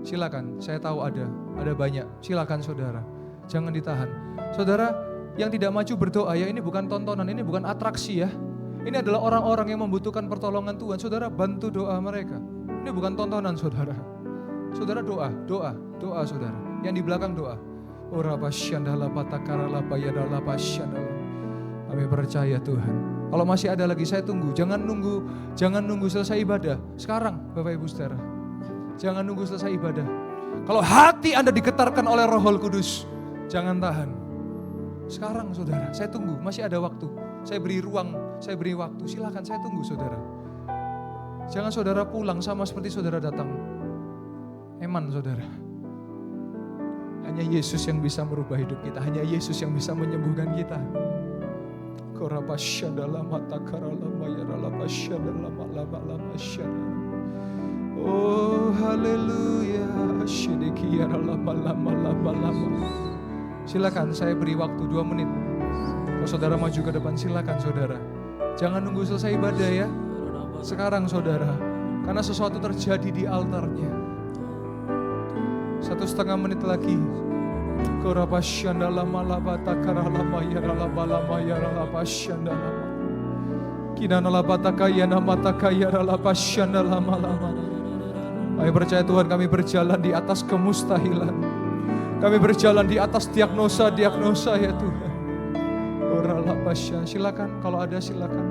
Speaker 1: Silakan, saya tahu ada banyak. Silakan saudara, jangan ditahan. Saudara yang tidak maju berdoa ya, ini bukan tontonan, ini bukan atraksi ya. Ini adalah orang-orang yang membutuhkan pertolongan Tuhan. Saudara bantu doa mereka. Ini bukan tontonan saudara. Saudara doa saudara. Yang di belakang doa. Kami percaya Tuhan. Kalau masih ada lagi saya tunggu. Jangan nunggu selesai ibadah. Sekarang Bapak Ibu Saudara. Jangan nunggu selesai ibadah. Kalau hati Anda digetarkan oleh Roh Kudus, jangan tahan. Sekarang saudara, saya tunggu, masih ada waktu. Saya beri ruang, saya beri waktu. Silakan saya tunggu saudara. Jangan saudara pulang sama seperti saudara datang. Eman saudara. Hanya Yesus yang bisa merubah hidup kita. Hanya Yesus yang bisa menyembuhkan kita. Oh haleluya. Silakan saya beri waktu 2 menit. Kalau saudara maju ke depan silakan saudara. Jangan nunggu selesai ibadah ya. Sekarang saudara. Karena sesuatu terjadi di altarnya. 1,5 menit lagi. Kami percaya Tuhan, kami berjalan di atas kemustahilan. Kami berjalan di atas diagnosa ya Tuhan. Silakan kalau ada silakan.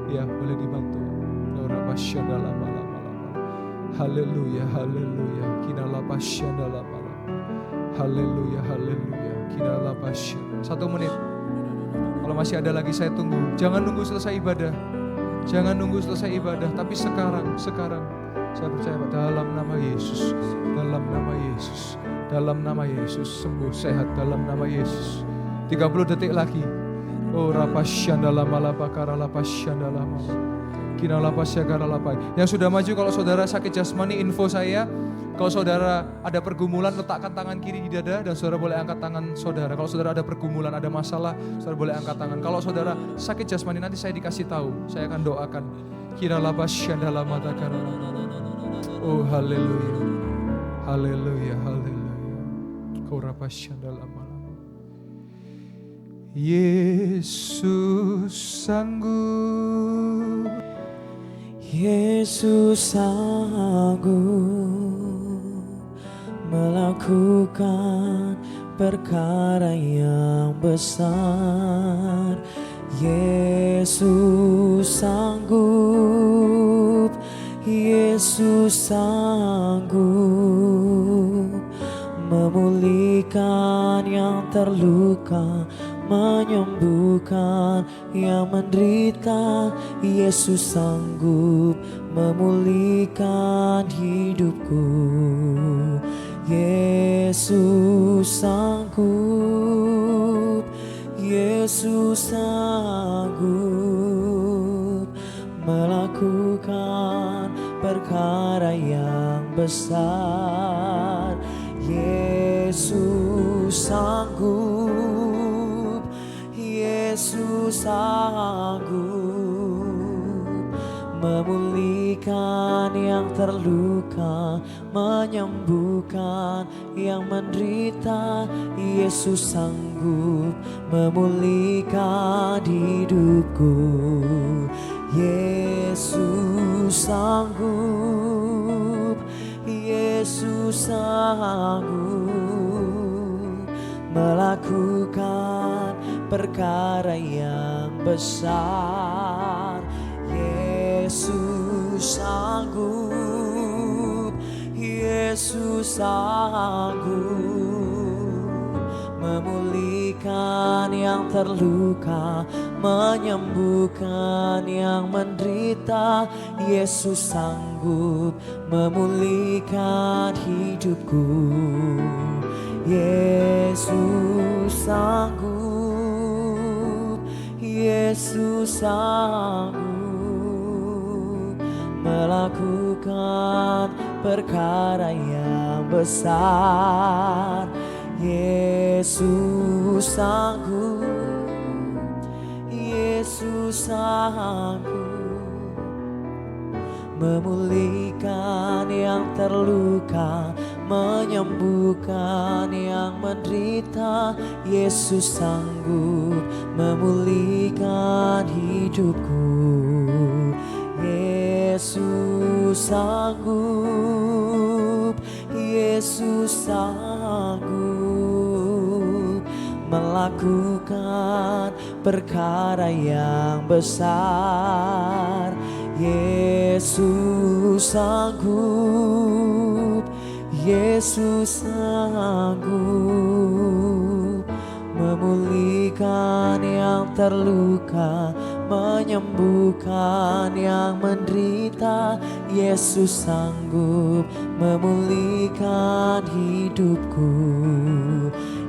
Speaker 1: Ya boleh dibantu. Haleluya, haleluya. Haleluya, haleluya. 1 menit. Kalau masih ada lagi saya tunggu. Jangan nunggu selesai ibadah. Jangan nunggu selesai ibadah, tapi sekarang. Saya percaya dalam nama Yesus, dalam nama Yesus, dalam nama Yesus, sembuh sehat dalam nama Yesus. 30 detik lagi. Oh yang sudah maju, kalau saudara sakit jasmani, info saya. Kalau saudara ada pergumulan, letakkan tangan kiri di dada dan saudara boleh angkat tangan saudara. Kalau saudara ada pergumulan, ada masalah, saudara boleh angkat tangan. Kalau saudara sakit jasmani, nanti saya dikasih tahu, saya akan doakan. Oh haleluya, haleluya, haleluya. Yesus sanggup,
Speaker 4: Yesus sanggup melakukan perkara yang besar. Yesus sanggup, Yesus sanggup memulihkan yang terluka, menyembuhkan yang menderita. Yesus sanggup memulihkan hidupku. Yesus sanggup, Yesus sanggup melakukan perkara yang besar. Yesus sanggup, Yesus sanggup memulihkan yang terluka, menyembuhkan yang menderita. Yesus sanggup memulihkan hidupku. Yesus sanggup, Yesus sanggup melakukan perkara yang besar. Yesus sanggup, Yesus sanggup memulihkan yang terluka, menyembuhkan yang menderita. Yesus sanggup memulihkan hidupku. Yesus sanggup, Yesus sanggup melakukan perkara yang besar. Yesus sanggup, Yesus sanggup memulihkan yang terluka, menyembuhkan yang menderita. Yesus sanggup memulihkan hidupku. Yesus sanggup, Yesus sanggup melakukan perkara yang besar. Yesus sanggup, Yesus sanggup memulihkan yang terluka, menyembuhkan yang menderita. Yesus sanggup memulihkan hidupku.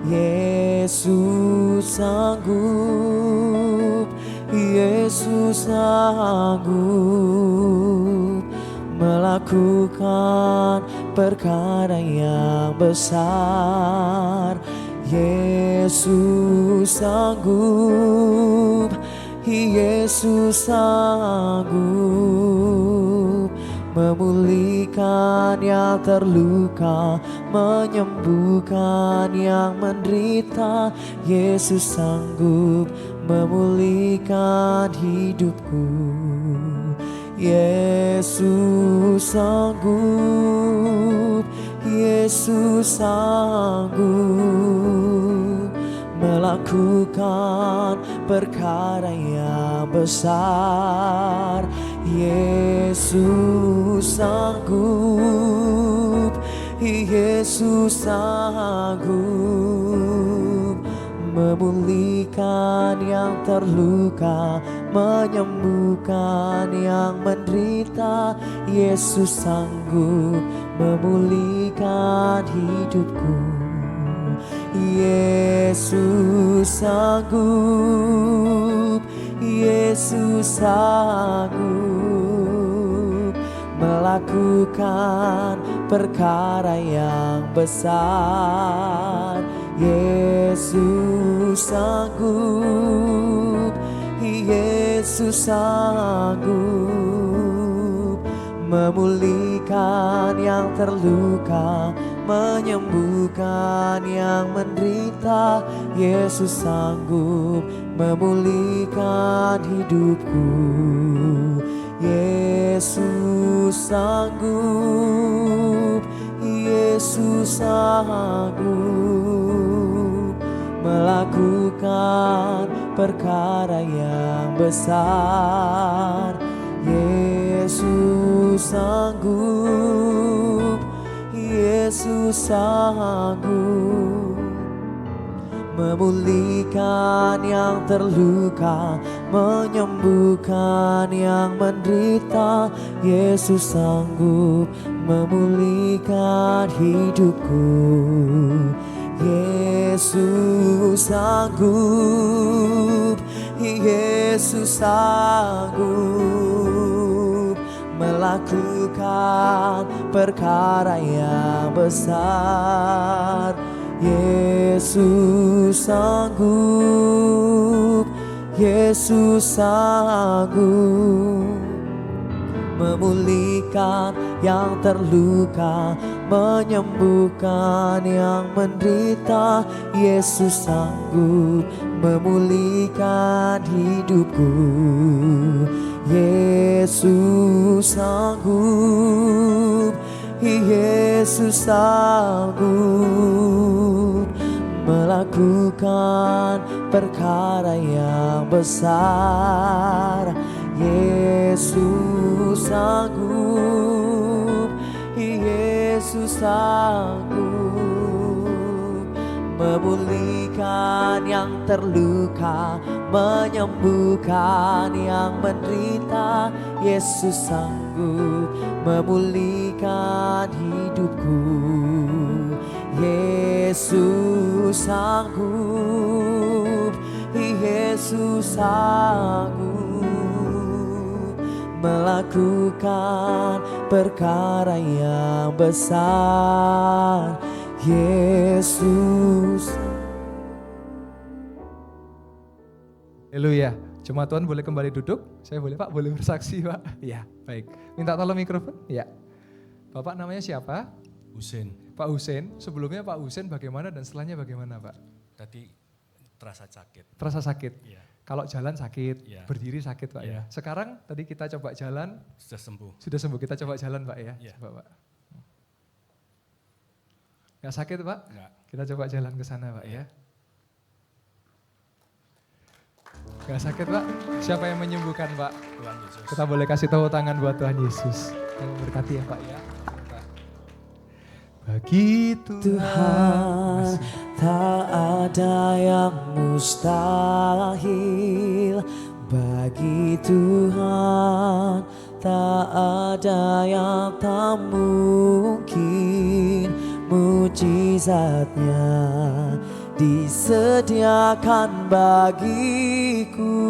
Speaker 4: Yesus sanggup, Yesus sanggup melakukan perkara yang besar. Yesus sanggup, Yesus sanggup memulihkan yang terluka, menyembuhkan yang menderita. Yesus sanggup memulihkan hidupku. Yesus sanggup, Yesus sanggup melakukan perkara yang besar. Yesus sanggup, Yesus sanggup memulihkan yang terluka, menyembuhkan yang menderita. Yesus sanggup memulihkan hidupku. Yesus sanggup, Yesus sanggup melakukan perkara yang besar. Yesus sanggup, Yesus sanggup memulihkan yang terluka, menyembuhkan yang menderita. Yesus sanggup memulihkan hidupku. Yesus sanggup, Yesus sanggup melakukan perkara yang besar. Yesus sanggup, Yesus sanggup memulihkan yang terluka, menyembuhkan yang menderita. Yesus sanggup memulihkan hidupku. Yesus sanggup, Yesus sanggup melakukan perkara yang besar. Yesus sanggup, Yesus sanggup memulihkan yang terluka, menyembuhkan yang menderita. Yesus sanggup memulihkan hidupku. Yesus sanggup, Yesus sanggup melakukan perkara yang besar. Yesus sanggup, Yesus sanggup memulihkan yang terluka, menyembuhkan yang menderita. Yesus sanggup memulihkan hidupku. Yesus sanggup, Yesus sanggup melakukan perkara yang besar. Yesus.
Speaker 1: Haleluya. Jemaat Tuhan boleh kembali duduk? Saya boleh Pak, boleh bersaksi Pak? Ya, baik. Minta tolong mikrofon? Ya. Bapak namanya siapa?
Speaker 7: Husin,
Speaker 1: Pak Husin. Sebelumnya Pak Husin bagaimana dan setelahnya bagaimana Pak?
Speaker 7: tadi terasa sakit.
Speaker 1: Terasa sakit?
Speaker 7: Iya,
Speaker 1: Kalau jalan sakit,
Speaker 7: Iya.
Speaker 1: berdiri sakit Pak ya.
Speaker 7: Iya.
Speaker 1: Sekarang tadi kita coba jalan,
Speaker 7: sudah sembuh.
Speaker 1: sudah sembuh. Kita coba jalan Pak ya.
Speaker 7: Iya.
Speaker 1: Coba Pak. Nggak sakit Pak?
Speaker 7: Enggak.
Speaker 1: Kita coba jalan ke sana Pak ya. Nggak sakit Pak? Siapa yang menyembuhkan Pak?
Speaker 7: Tuhan Yesus.
Speaker 1: Kita boleh kasih tepuk tangan buat Tuhan Yesus. Yang memberkati ya Pak ya. Bagi
Speaker 4: Tuhan tak ada yang mustahil. Bagi Tuhan tak ada yang tak mungkin. Mujizatnya disediakan bagiku.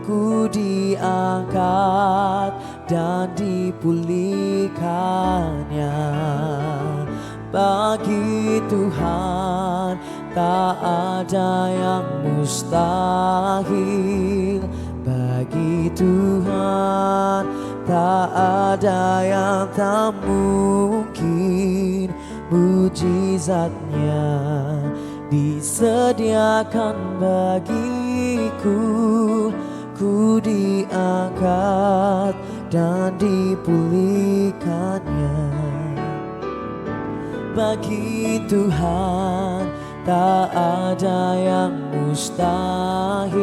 Speaker 4: Ku diangkat dan dipulihkannya. Bagi Tuhan tak ada yang mustahil. Bagi Tuhan tak ada yang tak mungkin. Mujizatnya disediakan bagiku. Ku diangkat dan dipulihkannya. Bagi Tuhan tak ada yang mustahil.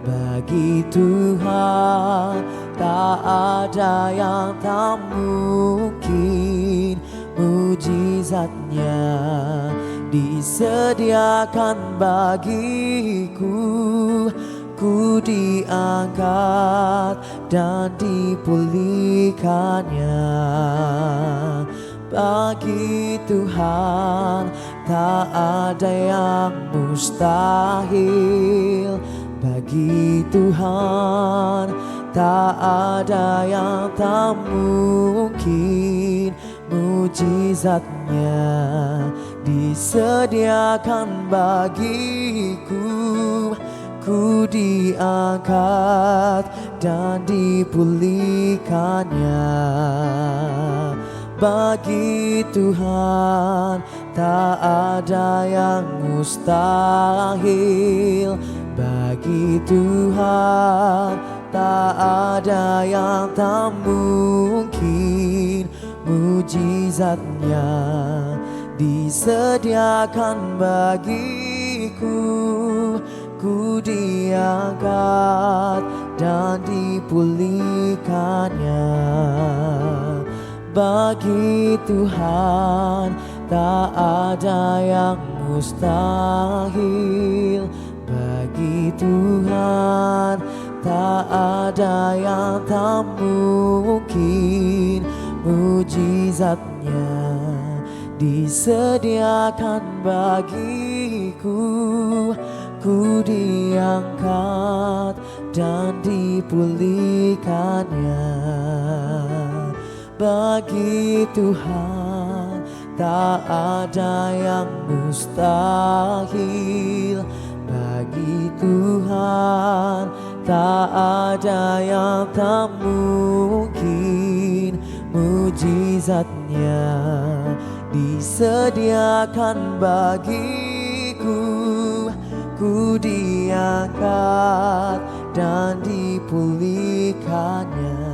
Speaker 4: Bagi Tuhan tak ada yang tak mungkin. Mujizatnya disediakan bagiku. Ku diangkat dan dipulihkannya. Bagi Tuhan tak ada yang mustahil. Bagi Tuhan tak ada yang tak mungkin. Mujizatnya disediakan bagiku. Ku diangkat dan dipulihkannya. Bagi Tuhan tak ada yang mustahil. Bagi Tuhan tak ada yang tak mungkin. Mujizatnya disediakan bagiku. Ku diangkat dan dipulihkannya. Bagi Tuhan tak ada yang mustahil. Bagi Tuhan tak ada yang tak mungkin. Mujizatnya disediakan bagiku. Ku diangkat dan dipulihkannya. Bagi Tuhan tak ada yang mustahil. Bagi Tuhan tak ada yang tak mungkin. Mujizatnya disediakan bagiku. Ku diangkat dan dipulihkannya.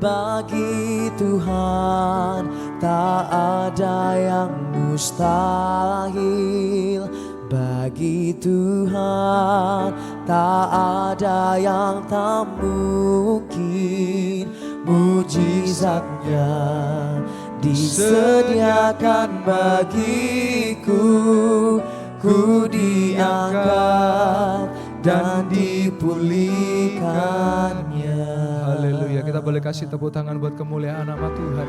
Speaker 4: Bagi Tuhan tak ada yang mustahil. Bagi Tuhan tak ada yang tak mungkin. Mujizatnya disediakan bagiku. Ku diangkat dan dipulihkannya.
Speaker 1: Haleluya. Kita boleh kasih tepuk tangan buat kemuliaan nama Tuhan.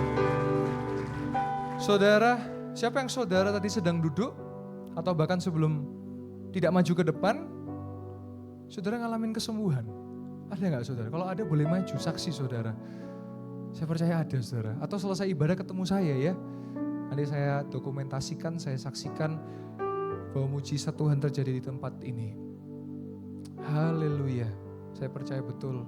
Speaker 1: Saudara, siapa yang saudara tadi sedang duduk atau bahkan sebelum tidak maju ke depan, saudara ngalamin kesembuhan. Ada nggak saudara? Kalau ada boleh maju, saksi saudara. Saya percaya ada saudara. Atau selesai ibadah ketemu saya ya. Nanti saya dokumentasikan, saya saksikan bahwa mujizat Tuhan terjadi di tempat ini. Haleluya. Saya percaya betul.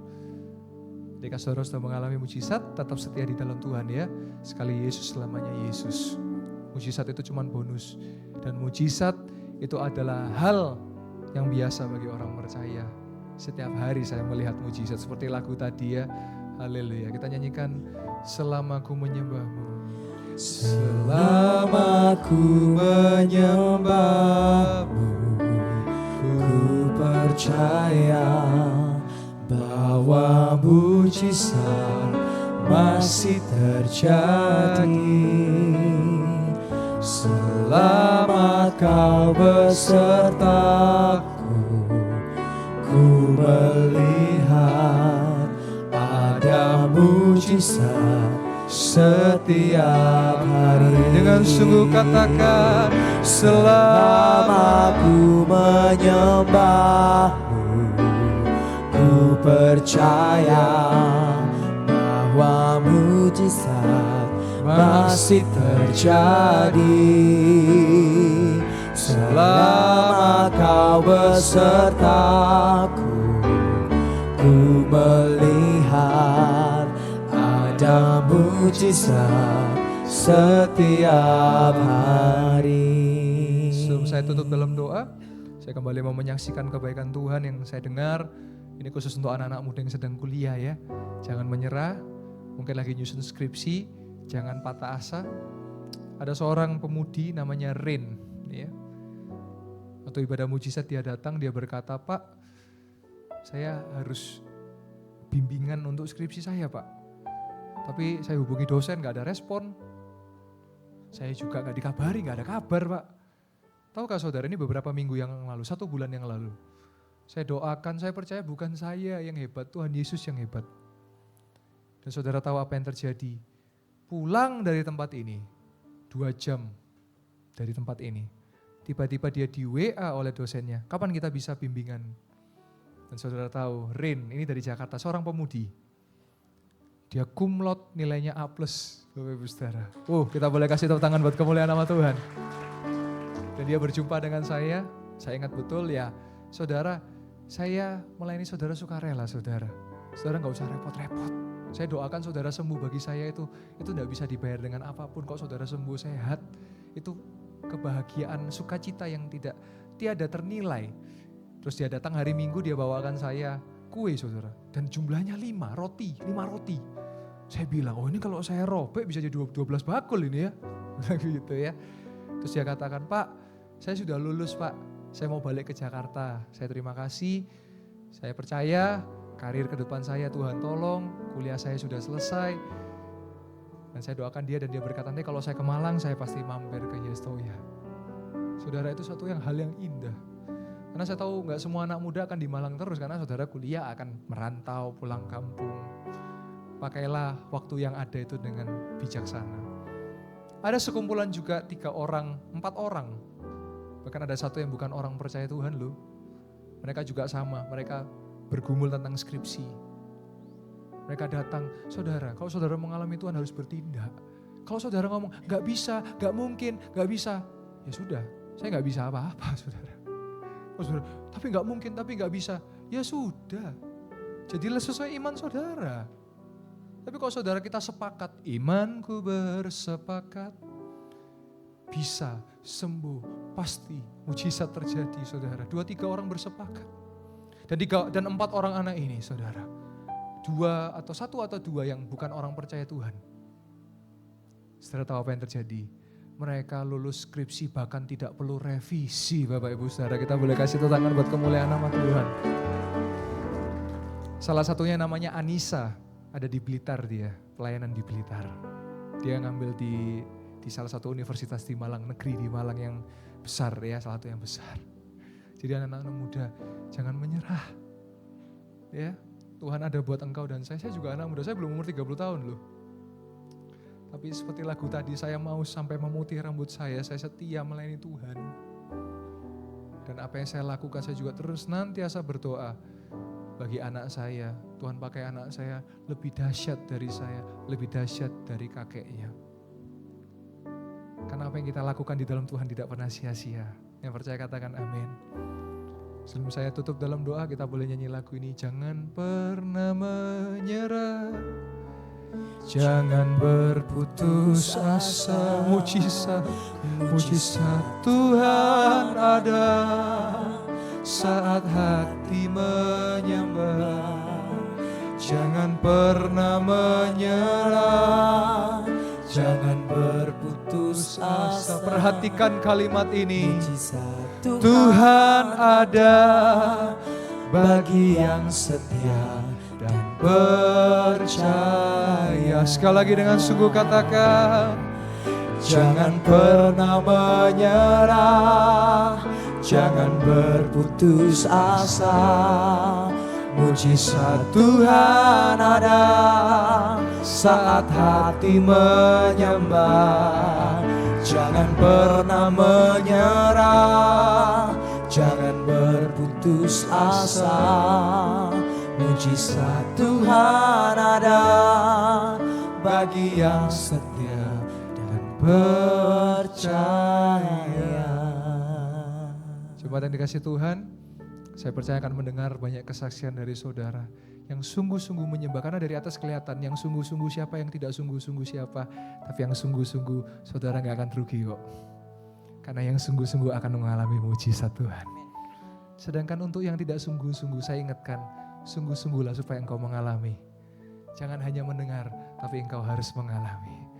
Speaker 1: Ketika saudara sudah mengalami mujizat, tetap setia di dalam Tuhan ya. Sekali Yesus, selamanya Yesus. Mujizat itu cuma bonus. Dan mujizat itu adalah hal yang biasa bagi orang percaya. Setiap hari saya melihat mujizat seperti lagu tadi ya. Haleluya. Kita nyanyikan selama ku menyembahmu.
Speaker 4: Selama ku menyembahmu, ku percaya bahwa mujizat masih terjadi. Selama kau besertaku, ku melihat ada mujizat setiap hari.
Speaker 1: Dengan sungguh katakan
Speaker 4: selama ku menyembahmu, ku percaya bahwa mujizat masih terjadi. Selama kau besertaku, ku melihat ada mujizat setiap hari.
Speaker 1: Sebelum saya tutup dalam doa, saya kembali mau menyaksikan kebaikan Tuhan yang saya dengar. Ini khusus untuk anak-anak muda yang sedang kuliah ya. Jangan menyerah, mungkin lagi nyusun skripsi, jangan patah asa. Ada seorang pemudi namanya Rin. Ya. Waktu ibadah mujizat dia datang, dia berkata, "Pak, saya harus bimbingan untuk skripsi saya Pak. Tapi saya hubungi dosen gak ada respon. Saya juga gak dikabari, gak ada kabar Pak." Tahukah saudara, ini beberapa minggu yang lalu, 1 bulan yang lalu. Saya doakan, saya percaya bukan saya yang hebat, Tuhan Yesus yang hebat. Dan saudara tahu apa yang terjadi? Pulang dari tempat ini, 2 jam dari tempat ini. Tiba-tiba dia di WA oleh dosennya, "Kapan kita bisa bimbingan?" Dan saudara tahu, Rin ini dari Jakarta, seorang pemudi. Dia cum laude, nilainya A+, Bapak Ibu Saudara. Kita boleh kasih tepuk tangan buat kemuliaan nama Tuhan. Dan dia berjumpa dengan saya ingat betul ya, saudara, saya melayani saudara sukarela saudara. Saudara gak usah repot-repot. Saya doakan saudara sembuh, bagi saya itu gak bisa dibayar dengan apapun. Kok saudara sembuh sehat, itu kebahagiaan, sukacita yang tiada ternilai. Terus dia datang hari Minggu, dia bawakan saya kue saudara. Dan jumlahnya 5 roti. Saya bilang, ini kalau saya robek bisa jadi 12 bakul ini ya. Gitu ya. Terus dia katakan, "Pak, saya sudah lulus Pak. Saya mau balik ke Jakarta. Saya terima kasih. Saya percaya karir ke depan saya Tuhan tolong. Kuliah saya sudah selesai." Dan saya doakan dia dan dia berkata, "Nanti kalau saya ke Malang saya pasti mampir ke Yestoya." Saudara, itu suatu hal yang indah. Karena saya tahu gak semua anak muda akan di Malang terus, karena saudara kuliah akan merantau, pulang kampung. Pakailah waktu yang ada itu dengan bijaksana. Ada sekumpulan juga 3 orang, 4 orang. Bahkan ada 1 yang bukan orang percaya Tuhan loh. Mereka juga sama, mereka bergumul tentang skripsi. Mereka datang, saudara, kalau saudara mengalami Tuhan harus bertindak. Kalau saudara ngomong, gak bisa, gak mungkin, gak bisa. Ya sudah, saya gak bisa apa-apa saudara. Oh, saudara, tapi gak mungkin, tapi gak bisa. Ya sudah, jadilah sesuai iman saudara. Tapi kalau saudara kita sepakat, imanku bersepakat, bisa sembuh, pasti mujizat terjadi saudara. 2-3 orang bersepakat. Dan 4 orang anak ini saudara. 1 atau 2 yang bukan orang percaya Tuhan. Saudara tahu apa yang terjadi? Mereka lulus skripsi bahkan tidak perlu revisi Bapak Ibu Saudara. Kita boleh kasih tepuk tangan buat kemuliaan nama Tuhan. Salah satunya namanya Anissa, ada di Blitar dia, pelayanan di Blitar. Dia ngambil di salah satu universitas di Malang, negeri di Malang yang besar ya, salah satu yang besar. Jadi anak-anak muda, jangan menyerah. Ya, Tuhan ada buat engkau dan saya juga anak muda, saya belum umur 30 tahun loh. Tapi seperti lagu tadi, saya mau sampai memutih rambut saya setia melayani Tuhan. Dan apa yang saya lakukan, saya juga terus nantiasa berdoa bagi anak saya, Tuhan pakai anak saya lebih dahsyat dari saya, lebih dahsyat dari kakeknya. Karena apa yang kita lakukan di dalam Tuhan tidak pernah sia-sia. Yang percaya katakan amin. Sebelum saya tutup dalam doa, kita boleh nyanyi lagu ini. Jangan pernah menyerah, jangan berputus asa. Mujizat, mujizat Tuhan ada saat hati menyembah. Jangan pernah menyerah, jangan berputus asa. Perhatikan kalimat ini. Tuhan ada bagi yang setia dan percaya. Sekali lagi dengan sungguh katakan, jangan pernah menyerah, jangan berputus asa. Mujizat Tuhan ada saat hati menyembah. Jangan pernah menyerah, jangan berputus asa. Mujizat Tuhan ada bagi yang setia dan percaya. Jemaat yang dikasih Tuhan, saya percaya akan mendengar banyak kesaksian dari saudara yang sungguh-sungguh menyembah. Karena dari atas kelihatan yang sungguh-sungguh siapa, yang tidak sungguh-sungguh siapa. Tapi yang sungguh-sungguh saudara gak akan rugi kok. Karena yang sungguh-sungguh akan mengalami mujizat Tuhan. Sedangkan untuk yang tidak sungguh-sungguh, saya ingatkan, sungguh-sungguhlah supaya engkau mengalami. Jangan hanya mendengar, tapi engkau harus mengalami.